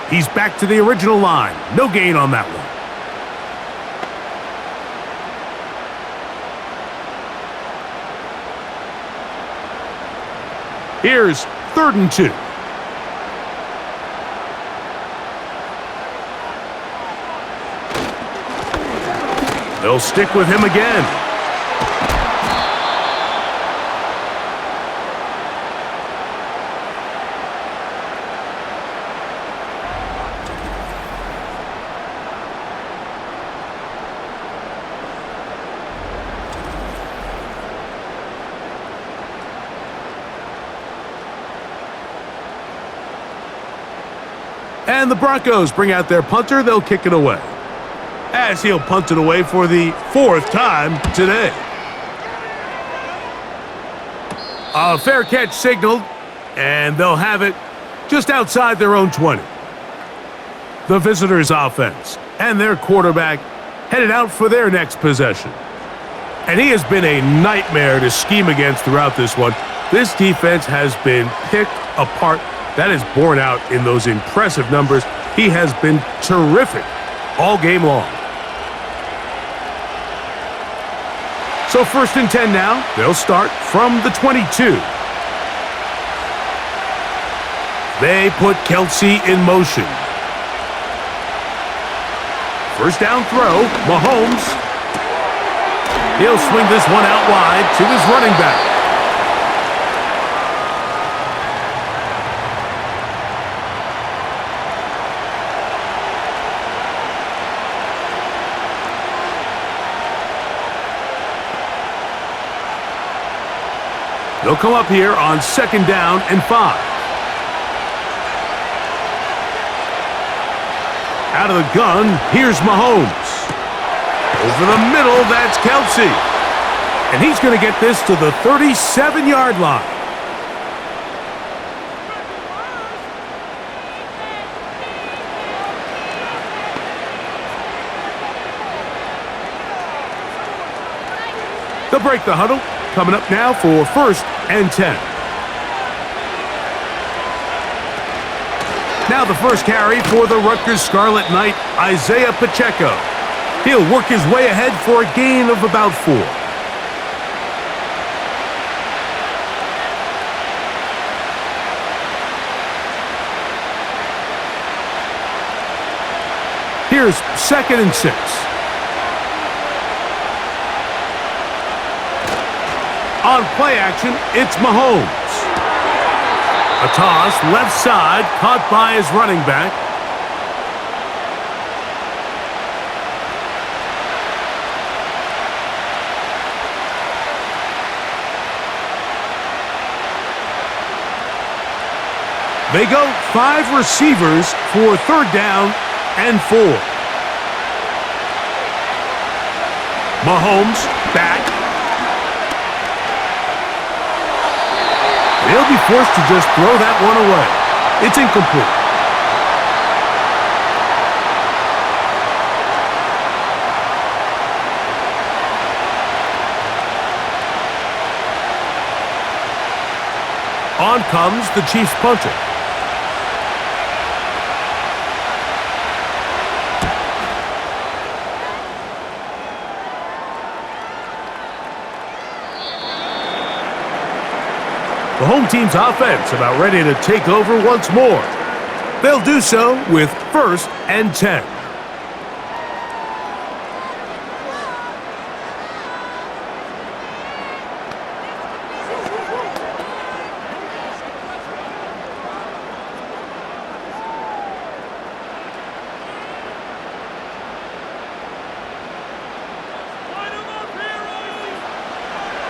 He's back to the original line. No gain on that one. Here's 3rd and 2. They'll stick with him again. And the Broncos bring out their punter. They'll kick it away, as he'll punt it away for the 4th time today. A fair catch signaled, and they'll have it just outside their own 20. The visitors' offense and their quarterback headed out for their next possession. And he has been a nightmare to scheme against throughout this one. This defense has been picked apart. That is borne out in those impressive numbers. He has been terrific all game long. So 1st and 10 now. They'll start from the 22. They put Kelsey in motion. 1st down throw, Mahomes. He'll swing this one out wide to his running back. They'll come up here on 2nd down and 5. Out of the gun, here's Mahomes. Over the middle, that's Kelsey. And he's going to get this to the 37-yard line. They'll break the huddle. Coming up now for 1st and 10. Now the first carry for the Rutgers Scarlet Knight, Isaiah Pacheco. He'll work his way ahead for a gain of about 4. Here's 2nd and 6. On play action, it's Mahomes. A toss left side, caught by his running back. They go 5 receivers for 3rd down and 4. Mahomes back. They'll be forced to just throw that one away. It's incomplete. On comes the Chiefs punter. The home team's offense about ready to take over once more. They'll do so with 1st and 10.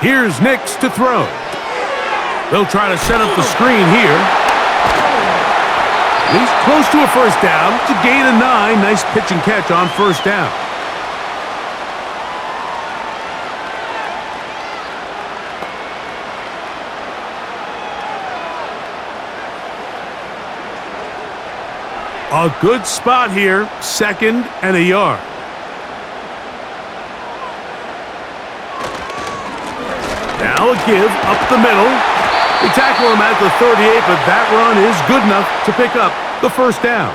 Here's Nix to throw. They'll try to set up the screen here. He's close to a 1st down. It's a gain of 9. Nice pitch and catch on 1st down. A good spot here. 2nd and a yard. Now a give up the middle. They tackle him at the 38, but that run is good enough to pick up the 1st down.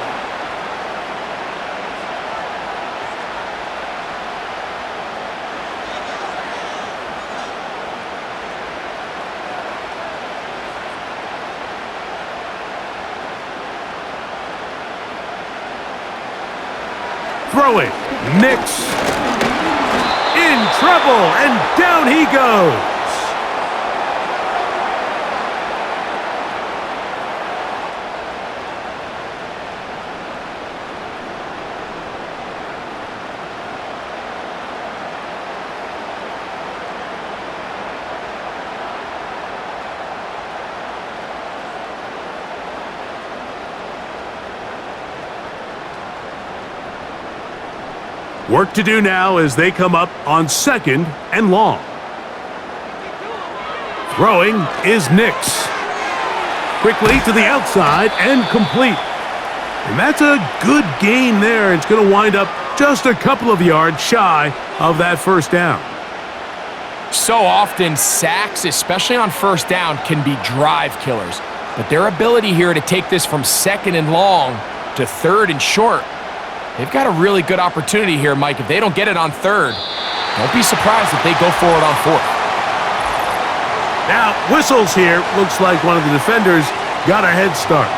Throwing. Nix. In trouble, and down he goes. Work to do now as they come up on 2nd and long. Throwing is Nix. Quickly to the outside and complete. And that's a good gain there. It's going to wind up just a couple of yards shy of that first down. So often, sacks, especially on first down, can be drive killers. But their ability here to take this from 2nd and long to 3rd and short, they've got a really good opportunity here, Mike. If they don't get it on 3rd, don't be surprised if they go for it on 4th. Now, whistles here. Looks like one of the defenders got a head start.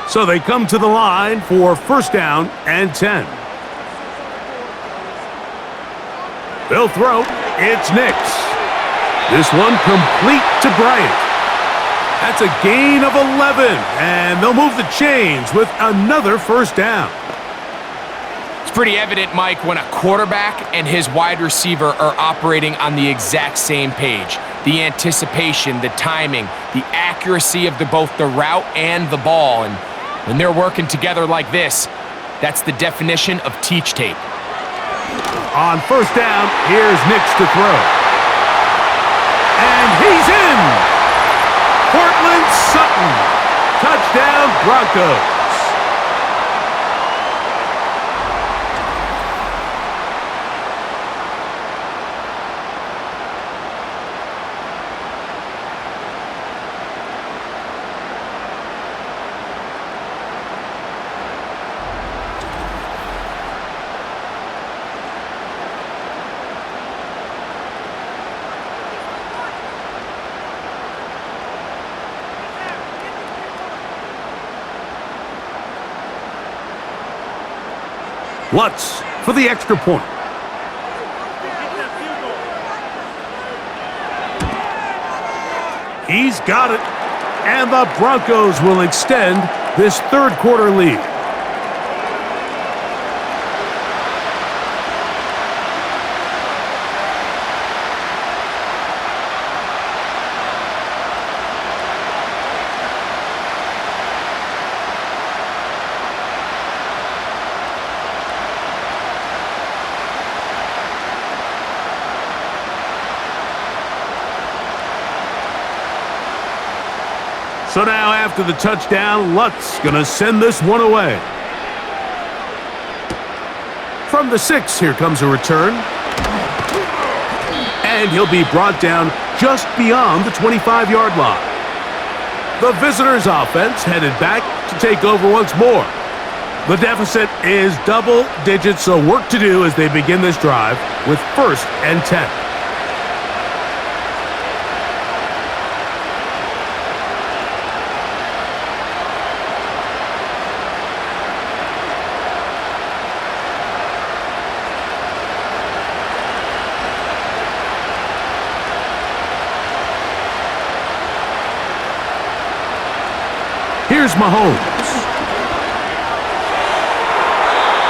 So they come to the line for 1st down and 10. They'll throw. It's Nix. This one complete to Bryant. That's a gain of 11, and they'll move the chains with another 1st down. It's pretty evident, Mike, when a quarterback and his wide receiver are operating on the exact same page. The anticipation, the timing, the accuracy of both the route and the ball. And when they're working together like this, that's the definition of teach tape. On 1st down, here's Nix to throw. And he's in! Cortland Sutton. Touchdown, Broncos. Lutz for the extra point. He's got it. And the Broncos will extend this 3rd quarter lead. So now after the touchdown, Lutz gonna send this one away. From the 6, here comes a return. And he'll be brought down just beyond the 25-yard line. The visitors' offense headed back to take over once more. The deficit is double digits, so work to do as they begin this drive with 1st and 10. Here's Mahomes.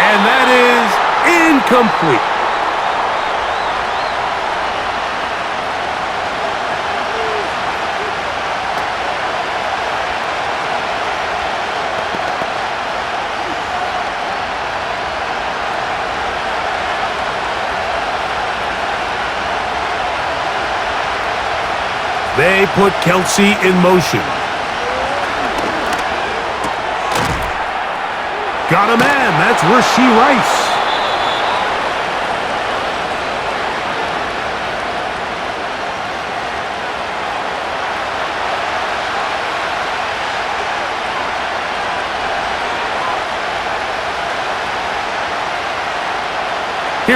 And that is incomplete. They put Kelsey in motion. Got a man. That's Rashee Rice.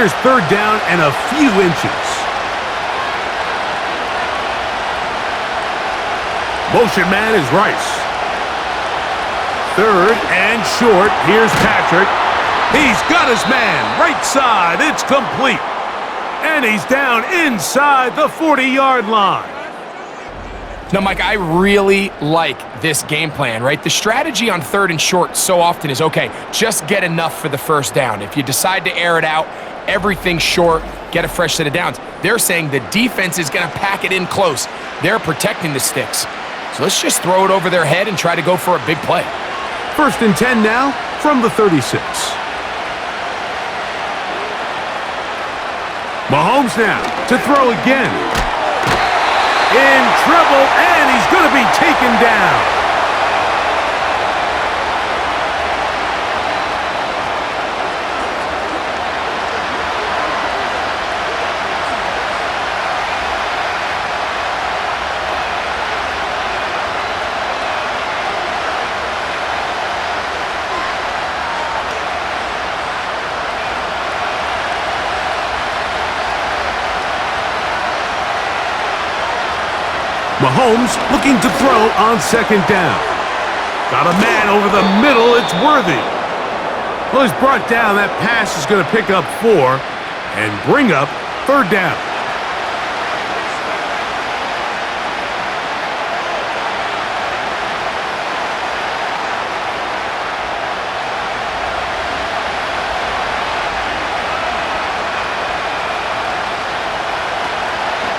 Here's third down and a few inches. Motion man is Rice. Third and short. Here's Patrick. He's got his man. Right side. It's complete. And he's down inside the 40-yard line. Now, Mike, I really like this game plan, right? The strategy on third and short so often is, okay, just get enough for the first down. If you decide to air it out, everything short, get a fresh set of downs. They're saying the defense is going to pack it in close. They're protecting the sticks. So let's just throw it over their head and try to go for a big play. First and 10 now from the 36. Mahomes now to throw again. In trouble, and he's going to be taken down. Mahomes looking to throw on second down. Got a man over the middle. It's Worthy. Well, he's brought down. That pass is going to pick up 4 and bring up third down.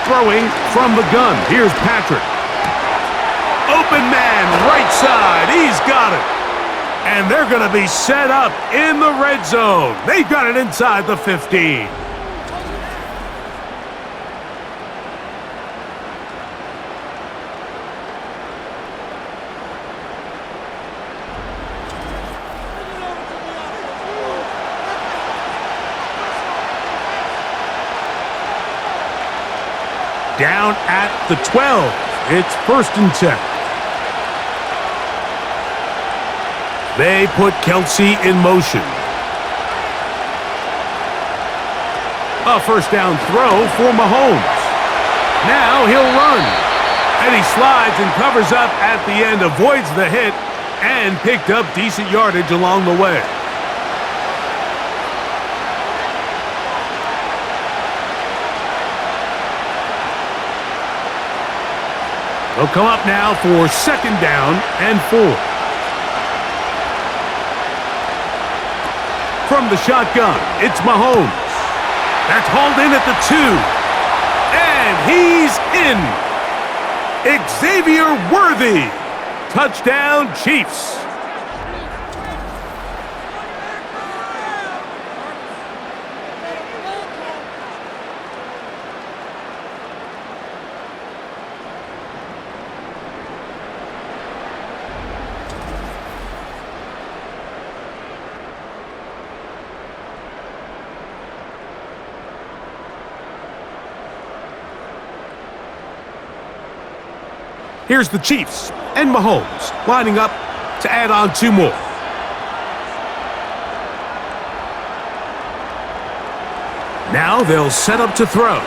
Throwing from the gun. Here's Patrick. Open man, right side. He's got it. And they're going to be set up in the red zone. They've got it inside the 15. Down at the 12. It's first and 10. They put Kelsey in motion. A first down throw for Mahomes. Now he'll run. And he slides and covers up at the end, avoids the hit, and picked up decent yardage along the way. They'll come up now for second down and 4. From the shotgun, it's Mahomes. That's hauled in at the 2. And he's in. Xavier Worthy. Touchdown, Chiefs. Here's the Chiefs and Mahomes lining up to add on 2 more. Now they'll set up to throw.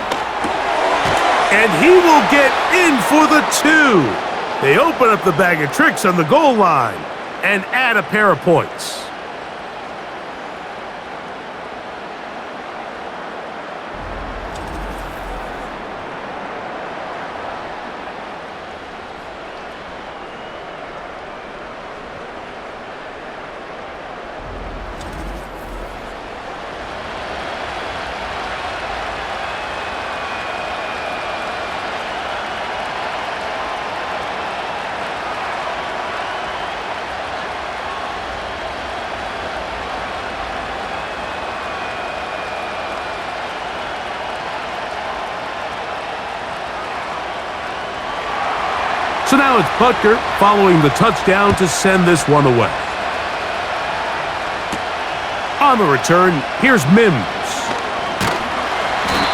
And he will get in for the 2. They open up the bag of tricks on the goal line and add a pair of points. So now it's Butker following the touchdown to send this one away. On the return, here's Mims.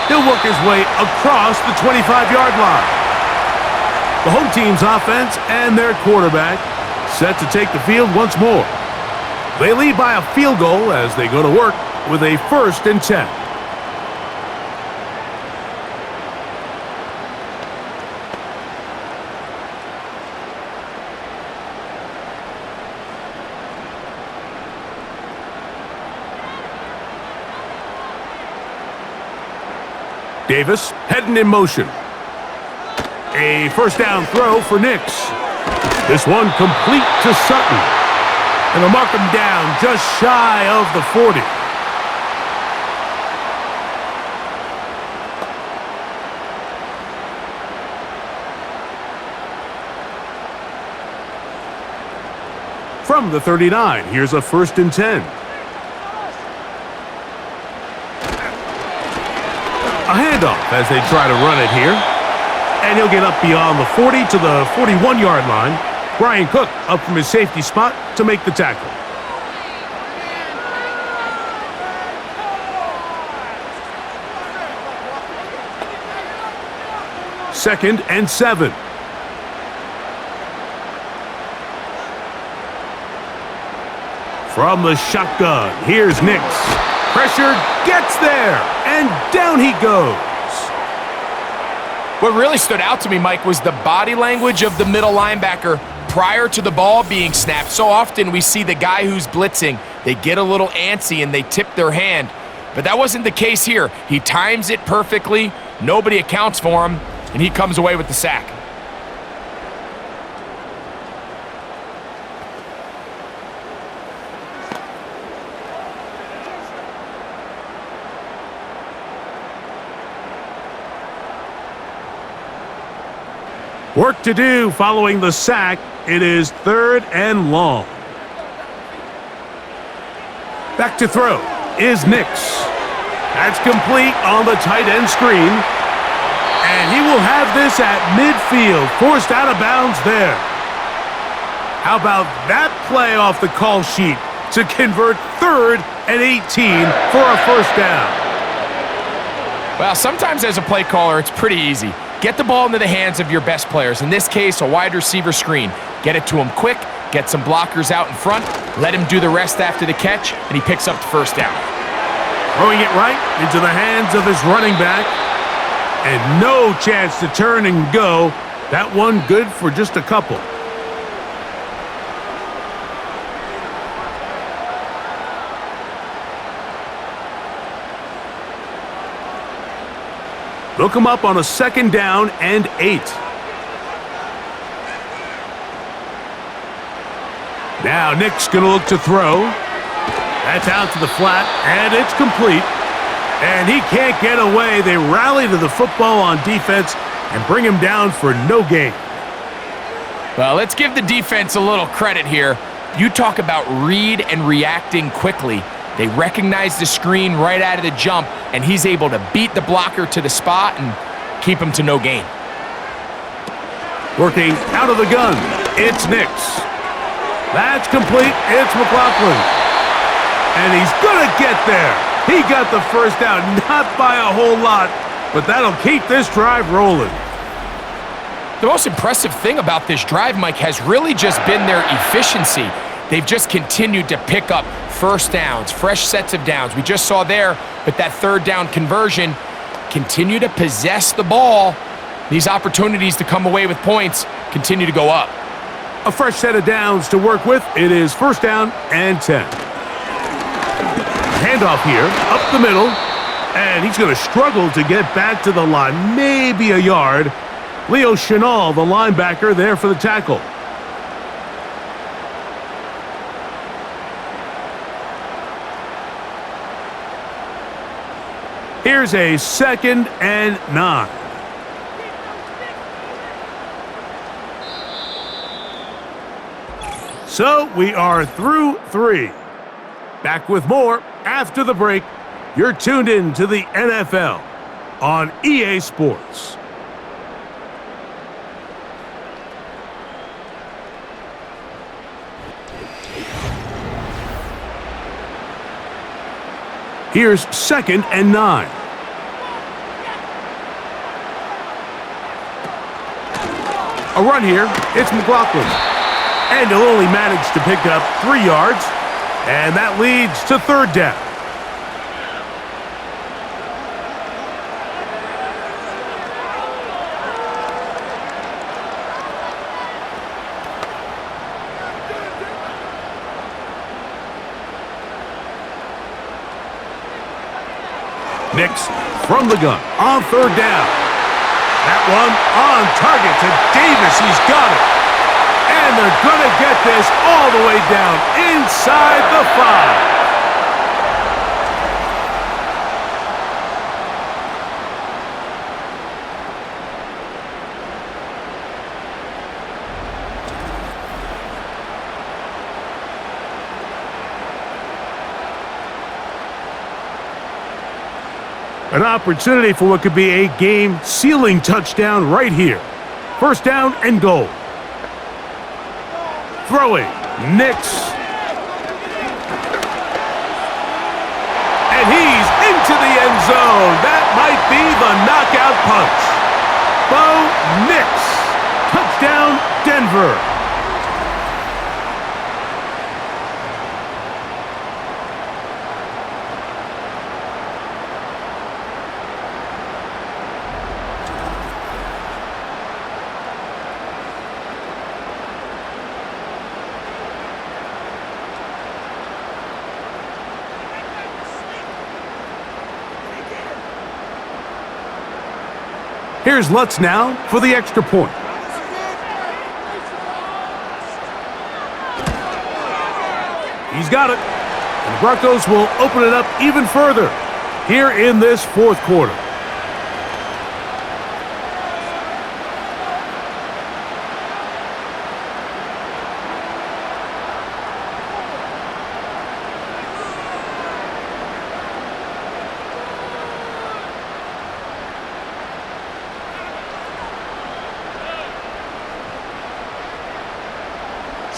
He'll work his way across the 25-yard line. The home team's offense and their quarterback set to take the field once more. They lead by a field goal as they go to work with a first and 10. Davis heading in motion. A first down throw for Nix. This one complete to Sutton. And they'll mark him down just shy of the 40. From the 39, here's a 1st and 10. A handoff as they try to run it here. And he'll get up beyond the 40 to the 41-yard line. Brian Cook up from his safety spot to make the tackle. Second and 7. From the shotgun, here's Nix. Pressure gets there, and down he goes. What really stood out to me, Mike, was the body language of the middle linebacker prior to the ball being snapped. So often we see the guy who's blitzing, they get a little antsy and they tip their hand. But that wasn't the case here. He times it perfectly, nobody accounts for him, and he comes away with the sack. Work to do following the sack. It is 3rd and long. Back to throw is Nix. That's complete on the tight end screen. And he will have this at midfield, forced out of bounds there. How about that play off the call sheet to convert 3rd and 18 for a 1st down? Well, sometimes as a play caller, it's pretty easy. Get the ball into the hands of your best players. In this case, a wide receiver screen. Get it to him quick, get some blockers out in front, let him do the rest after the catch, and he picks up the 1st down. Throwing it right into the hands of his running back. And no chance to turn and go. That one good for just a couple. They'll come up on a 2nd down and 8. Now Nick's going to look to throw. That's out to the flat, and it's complete. And he can't get away. They rally to the football on defense and bring him down for no gain. Well, let's give the defense a little credit here. You talk about read and reacting quickly. They recognize the screen right out of the jump, and he's able to beat the blocker to the spot and keep him to no gain. Working out of the gun, it's Nix. That's complete, it's McLaughlin. And he's gonna get there. He got the 1st down, not by a whole lot, but that'll keep this drive rolling. The most impressive thing about this drive, Mike, has really just been their efficiency. They've just continued to pick up 1st downs, fresh sets of downs. We just saw there with that 3rd down conversion, continue to possess the ball. These opportunities to come away with points continue to go up. A fresh set of downs to work with. It is 1st down and 10. Handoff here, up the middle, and he's going to struggle to get back to the line, maybe a yard. Leo Chenal, the linebacker, there for the tackle. Here's a 2nd and 9. So we are through 3. Back with more after the break. You're tuned in to the NFL on EA Sports. Here's 2nd and 9. A run here. It's McLaughlin. And he'll only manage to pick up 3 yards. And that leads to 3rd down. Nix from the gun on third down. That one on target to Davis. He's got it. And they're going to get this all the way down inside the 5. An opportunity for what could be a game-sealing touchdown right here. First down and goal. Throwing, Nix. And he's into the end zone. That might be the knockout punch. Bo Nix. Touchdown, Denver. Here's Lutz now for the extra point. He's got it. And the Broncos will open it up even further here in this fourth quarter.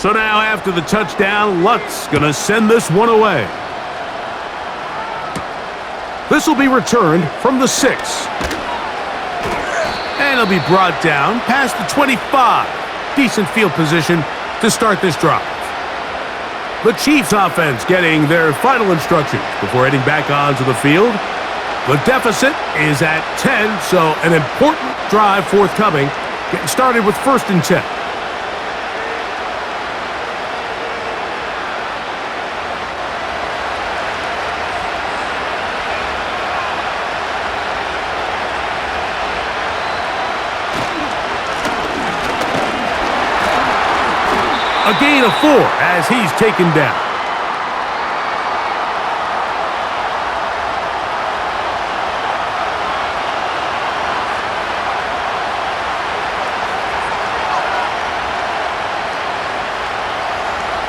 So now after the touchdown, Lutz gonna send this one away. This will be returned from the 6. And it'll be brought down past the 25. Decent field position to start this drive. The Chiefs offense getting their final instructions before heading back onto the field. The deficit is at 10, so an important drive forthcoming. Getting started with 1st and 10. A gain of 4 as he's taken down.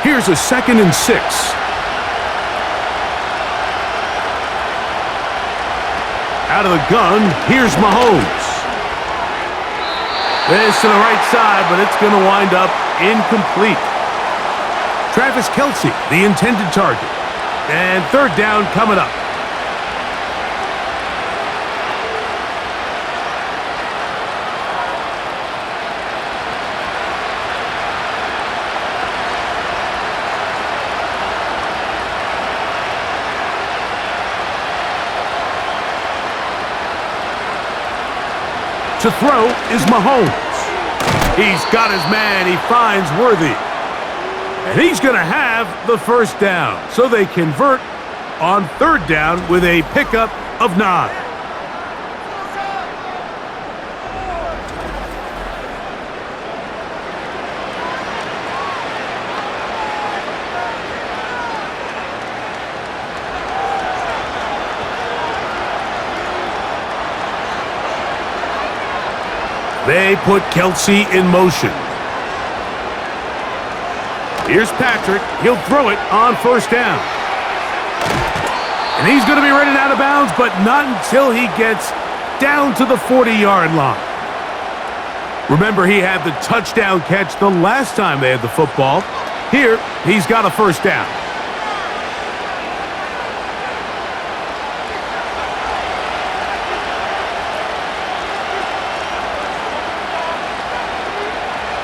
Here's a 2nd and 6. Out of the gun, here's Mahomes. This to the right side, but it's going to wind up incomplete. Travis Kelce, the intended target. And 3rd down coming up. To throw is Mahomes. He's got his man. He finds Worthy. And he's going to have the 1st down. So they convert on 3rd down with a pickup of 9. They put Kelce in motion. Here's Patrick. He'll throw it on 1st down. And he's going to be running out of bounds, but not until he gets down to the 40-yard line. Remember, he had the touchdown catch the last time they had the football. Here, he's got a 1st down.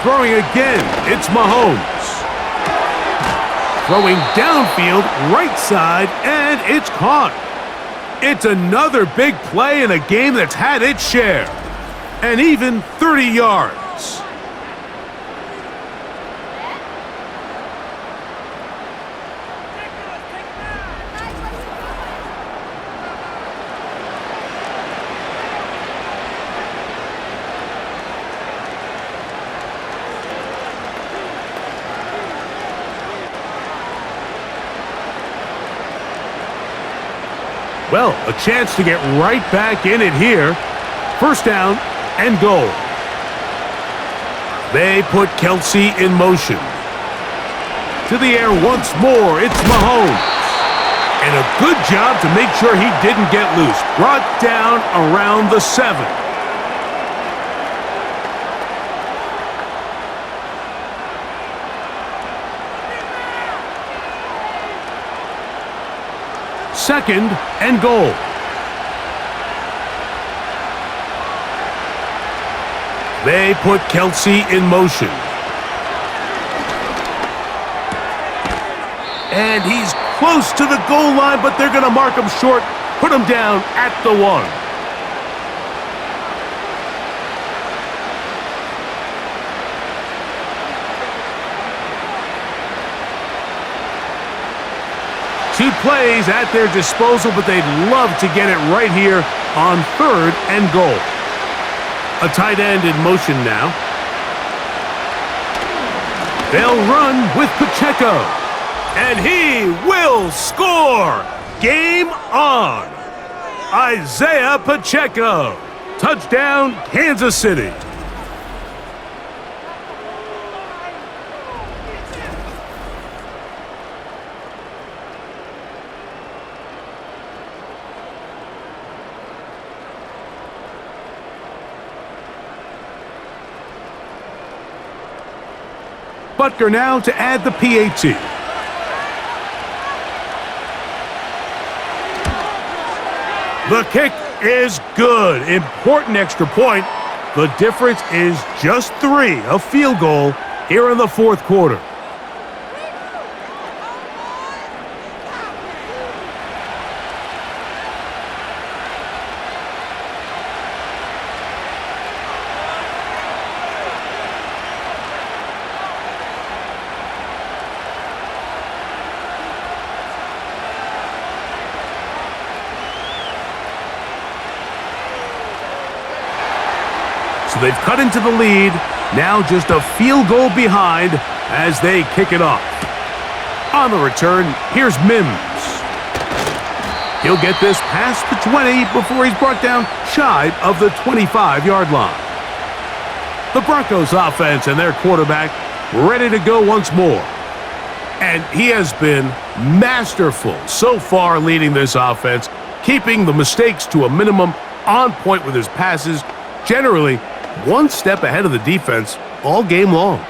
Throwing again, it's Mahomes. Throwing downfield, right side, and it's caught. It's another big play in a game that's had its share. And even 30 yards. Well, a chance to get right back in it here. First down and goal. They put Kelsey in motion. To the air once more, it's Mahomes. And a good job to make sure he didn't get loose. Brought down around the 7. Second and goal. They put Kelsey in motion. And he's close to the goal line, but they're going to mark him short, put him down at the 1. Two plays at their disposal, but they'd love to get it right here on third and goal. A tight end in motion now. They'll run with Pacheco. And he will score! Game on! Isaiah Pacheco. Touchdown, Kansas City. Butker now to add the PAT. The kick is good. Important extra point. The difference is just 3, a field goal here in the fourth quarter. So they've cut into the lead, now just a field goal behind as they kick it off. On the return, here's Mims. He'll get this past the 20 before he's brought down shy of the 25-yard line. The Broncos offense and their quarterback ready to go once more. And he has been masterful so far leading this offense, keeping the mistakes to a minimum, on point with his passes, generally one step ahead of the defense all game long.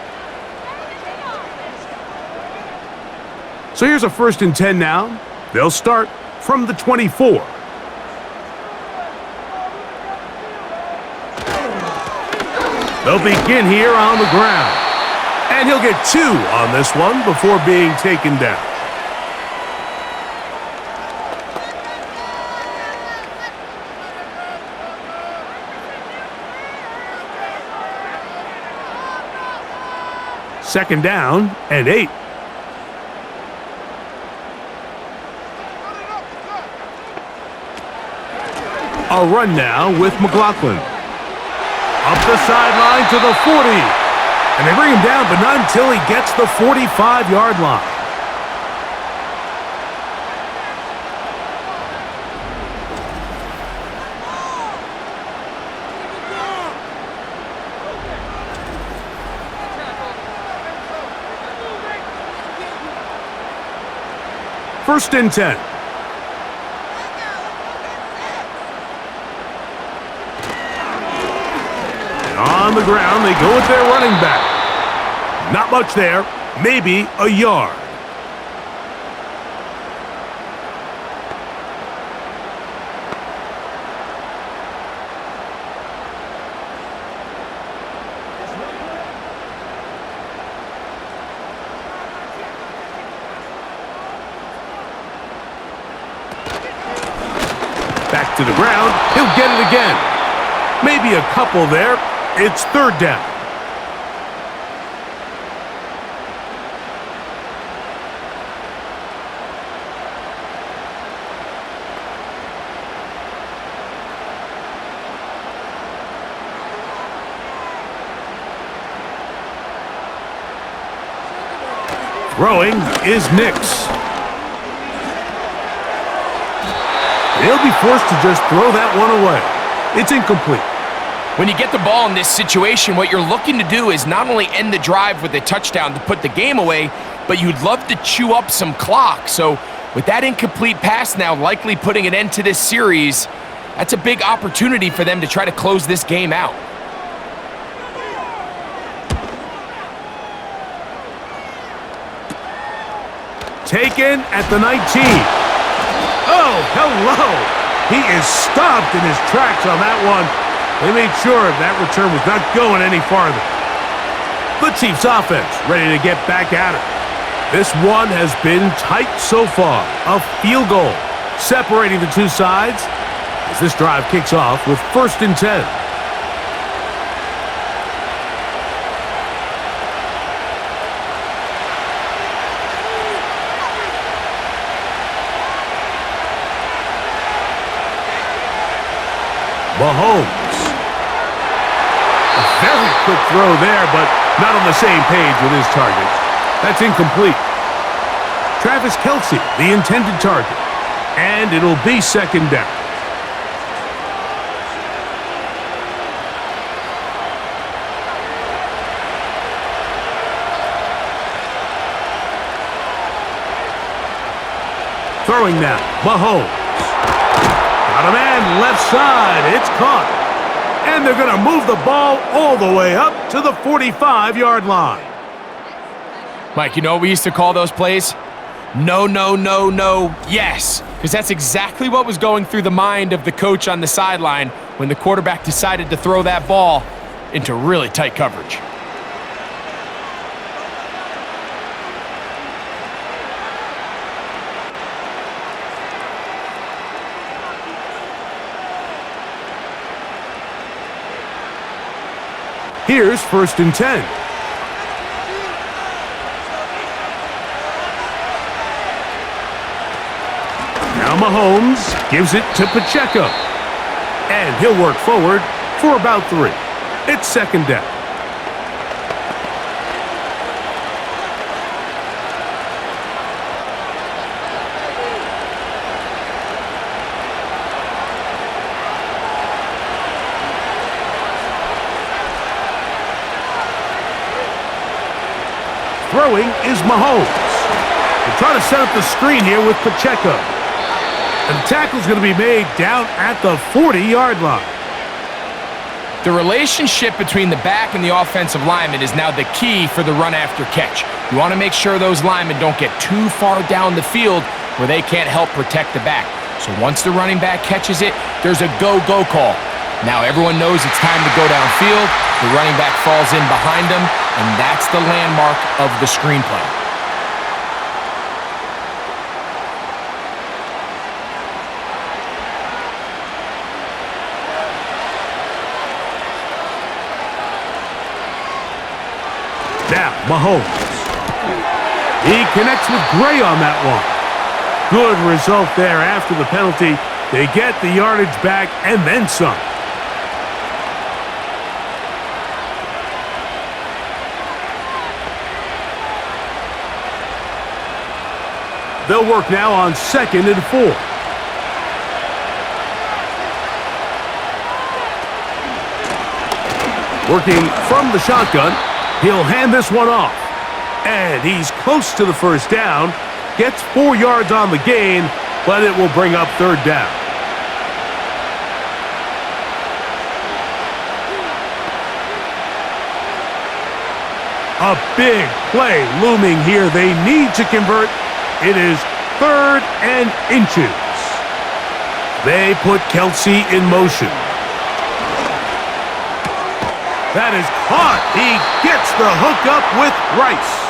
So here's a 1st and 10 now. They'll start from the 24. They'll begin here on the ground. And he'll get 2 on this one before being taken down. Second down and 8. A run now with McLaughlin. Up the sideline to the 40. And they bring him down, but not until he gets the 45-yard line. First and 10. And on the ground, they go with their running back. Not much there, maybe a yard. Back to the ground. He'll get it again. Maybe a couple there. It's third down. Throwing is Nix. They'll be forced to just throw that one away. It's incomplete. When you get the ball in this situation, what you're looking to do is not only end the drive with a touchdown to put the game away, but you'd love to chew up some clock. So with that incomplete pass now likely putting an end to this series, that's a big opportunity for them to try to close this game out. Taken at the 19. Oh, hello. He is stopped in his tracks on that one. They made sure that return was not going any farther. The Chiefs offense ready to get back at it. This one has been tight so far. A field goal separating the two sides as this drive kicks off with 1st and 10. Mahomes. A very quick throw there, but not on the same page with his target. That's incomplete. Travis Kelce, the intended target. And it'll be 2nd down. Throwing now, Mahomes. Got a man left side. It's caught. And they're going to move the ball all the way up to the 45-yard line. Mike, you know what we used to call those plays? No, no, no, no, yes. Because that's exactly what was going through the mind of the coach on the sideline when the quarterback decided to throw that ball into really tight coverage. Here's 1st and 10. Now Mahomes gives it to Pacheco. And he'll work forward for about 3. It's 2nd down. Throwing is Mahomes. They're trying to set up the screen here with Pacheco. And the tackle's going to be made down at the 40-yard line. The relationship between the back and the offensive lineman is now the key for the run after catch. You want to make sure those linemen don't get too far down the field where they can't help protect the back. So once the running back catches it, there's a go-go call. Now everyone knows it's time to go downfield. The running back falls in behind him, and that's the landmark of the screenplay. Now, Mahomes. He connects with Gray on that one. Good result there after the penalty. They get the yardage back and then some. They'll work now on 2nd and 4. Working from the shotgun, he'll hand this one off. And he's close to the 1st down. Gets 4 yards on the gain, but it will bring up 3rd down. A big play looming here. They need to convert. It is 3rd and inches. They put Kelce in motion. That is caught. He gets the hook up with Rice.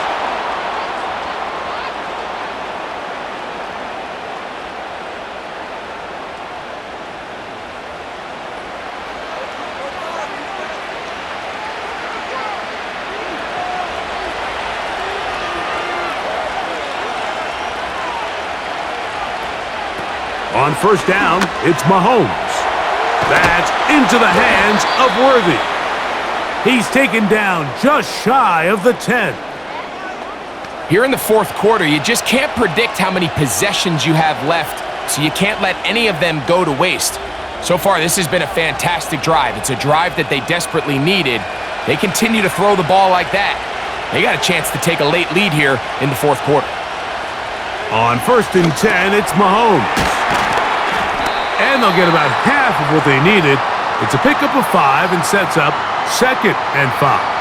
On 1st down, it's Mahomes. That's into the hands of Worthy. He's taken down just shy of the 10. Here in the 4th quarter, you just can't predict how many possessions you have left so you can't let any of them go to waste. So far, this has been a fantastic drive. It's a drive that they desperately needed. They continue to throw the ball like that. They got a chance to take a late lead here in the fourth quarter. On 1st and 10, it's Mahomes. And they'll get about half of what they needed. It's a pickup of 5 and sets up 2nd and 5.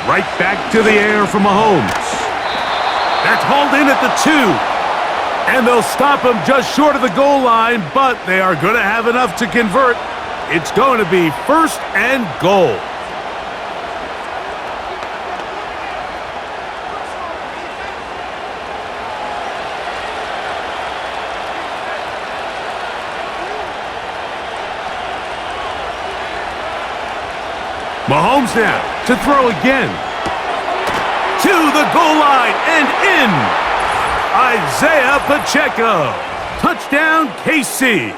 Right back to the air for Mahomes. That's hauled in at the 2. And they'll stop him just short of the goal line, but they are going to have enough to convert. It's going to be 1st and goal. Mahomes now to throw again. To the goal line and in. Isaiah Pacheco. Touchdown, KC.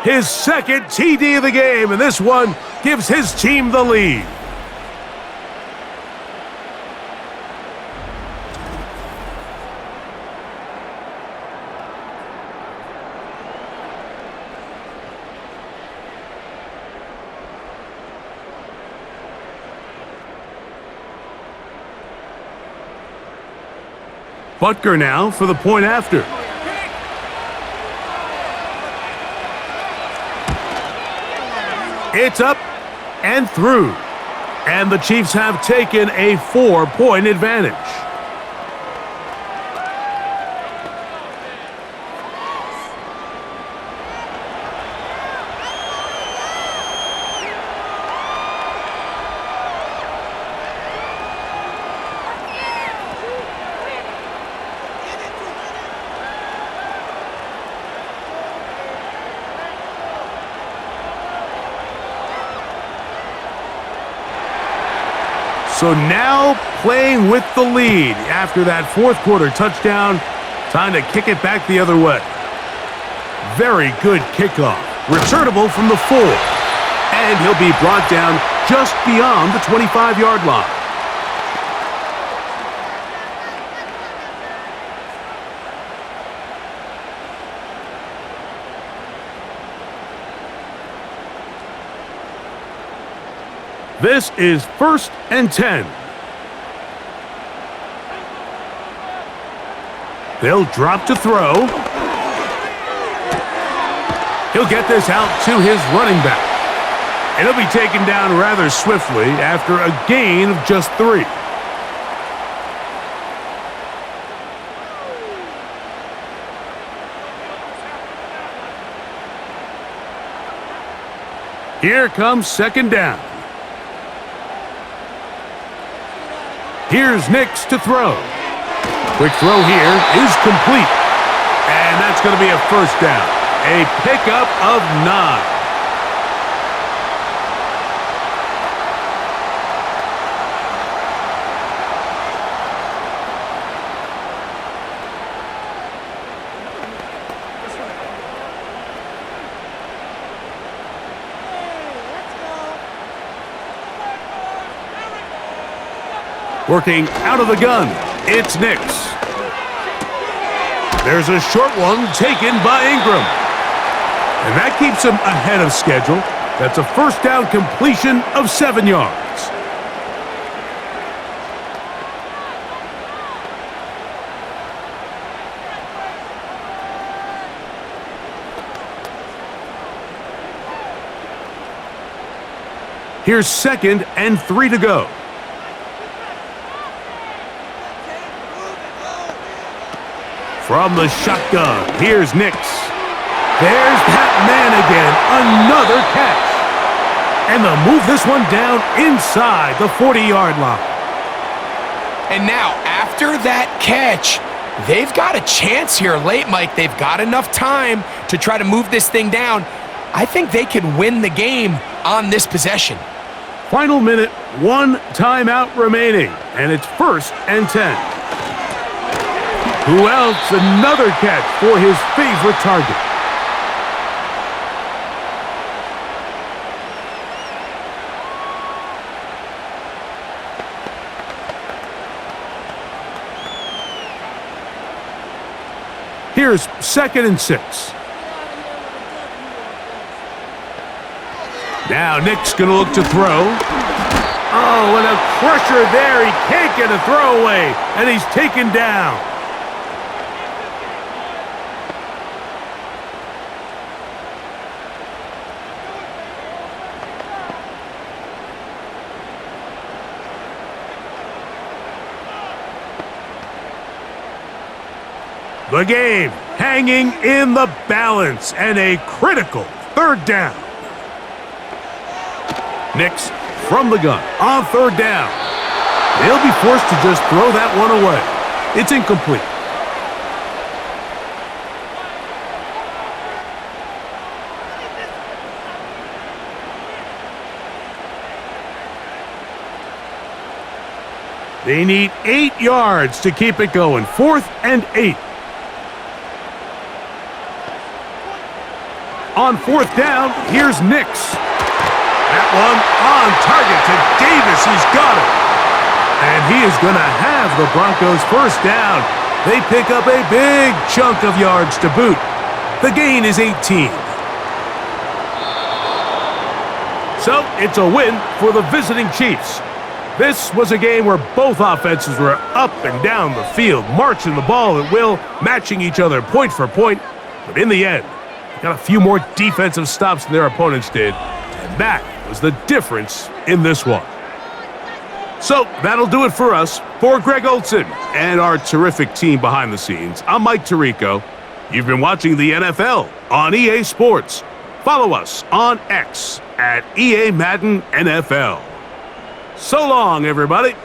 His 2nd TD of the game, and this one gives his team the lead. Butker now for the point after. It's up and through. And the Chiefs have taken a 4-point advantage. So now playing with the lead after that fourth quarter touchdown. Time to kick it back the other way. Very good kickoff. Returnable from the 4. And he'll be brought down just beyond the 25-yard line. This is 1st and 10. They'll drop to throw. He'll get this out to his running back. And he'll be taken down rather swiftly after a gain of just 3. Here comes 2nd down. Here's Nix to throw. Quick throw here is complete. And that's going to be a 1st down. A pickup of 9. Working out of the gun, it's Nix. There's a short one taken by Ingram. And that keeps him ahead of schedule. That's a 1st down completion of 7 yards. Here's 2nd and 3 to go. From the shotgun, here's Nix. There's that man again, another catch. And they'll move this one down inside the 40-yard line. And now, after that catch, they've got a chance here late, Mike. They've got enough time to try to move this thing down. I think they can win the game on this possession. Final minute, 1 timeout remaining, and it's 1st and 10. Who else? Another catch for his favorite target. Here's 2nd and 6. Now Nick's going to look to throw. Oh, and a crusher there. He can't get a throwaway, and he's taken down. The game hanging in the balance and a critical 3rd down. Nix from the gun on 3rd down. They'll be forced to just throw that one away. It's incomplete. They need 8 yards to keep it going. 4th and 8. On 4th down, here's Nix. That one on target to Davis. He's got it. And he is going to have the Broncos 1st down. They pick up a big chunk of yards to boot. The gain is 18. So it's a win for the visiting Chiefs. This was a game where both offenses were up and down the field, marching the ball at will, matching each other point for point. But in the end, got a few more defensive stops than their opponents did, and that was the difference in this one. So that'll do it for us. For Greg Olson and our terrific team behind the scenes, I'm Mike Tirico. You've been watching the NFL on EA Sports. Follow us on X at EA Madden NFL. So long, everybody.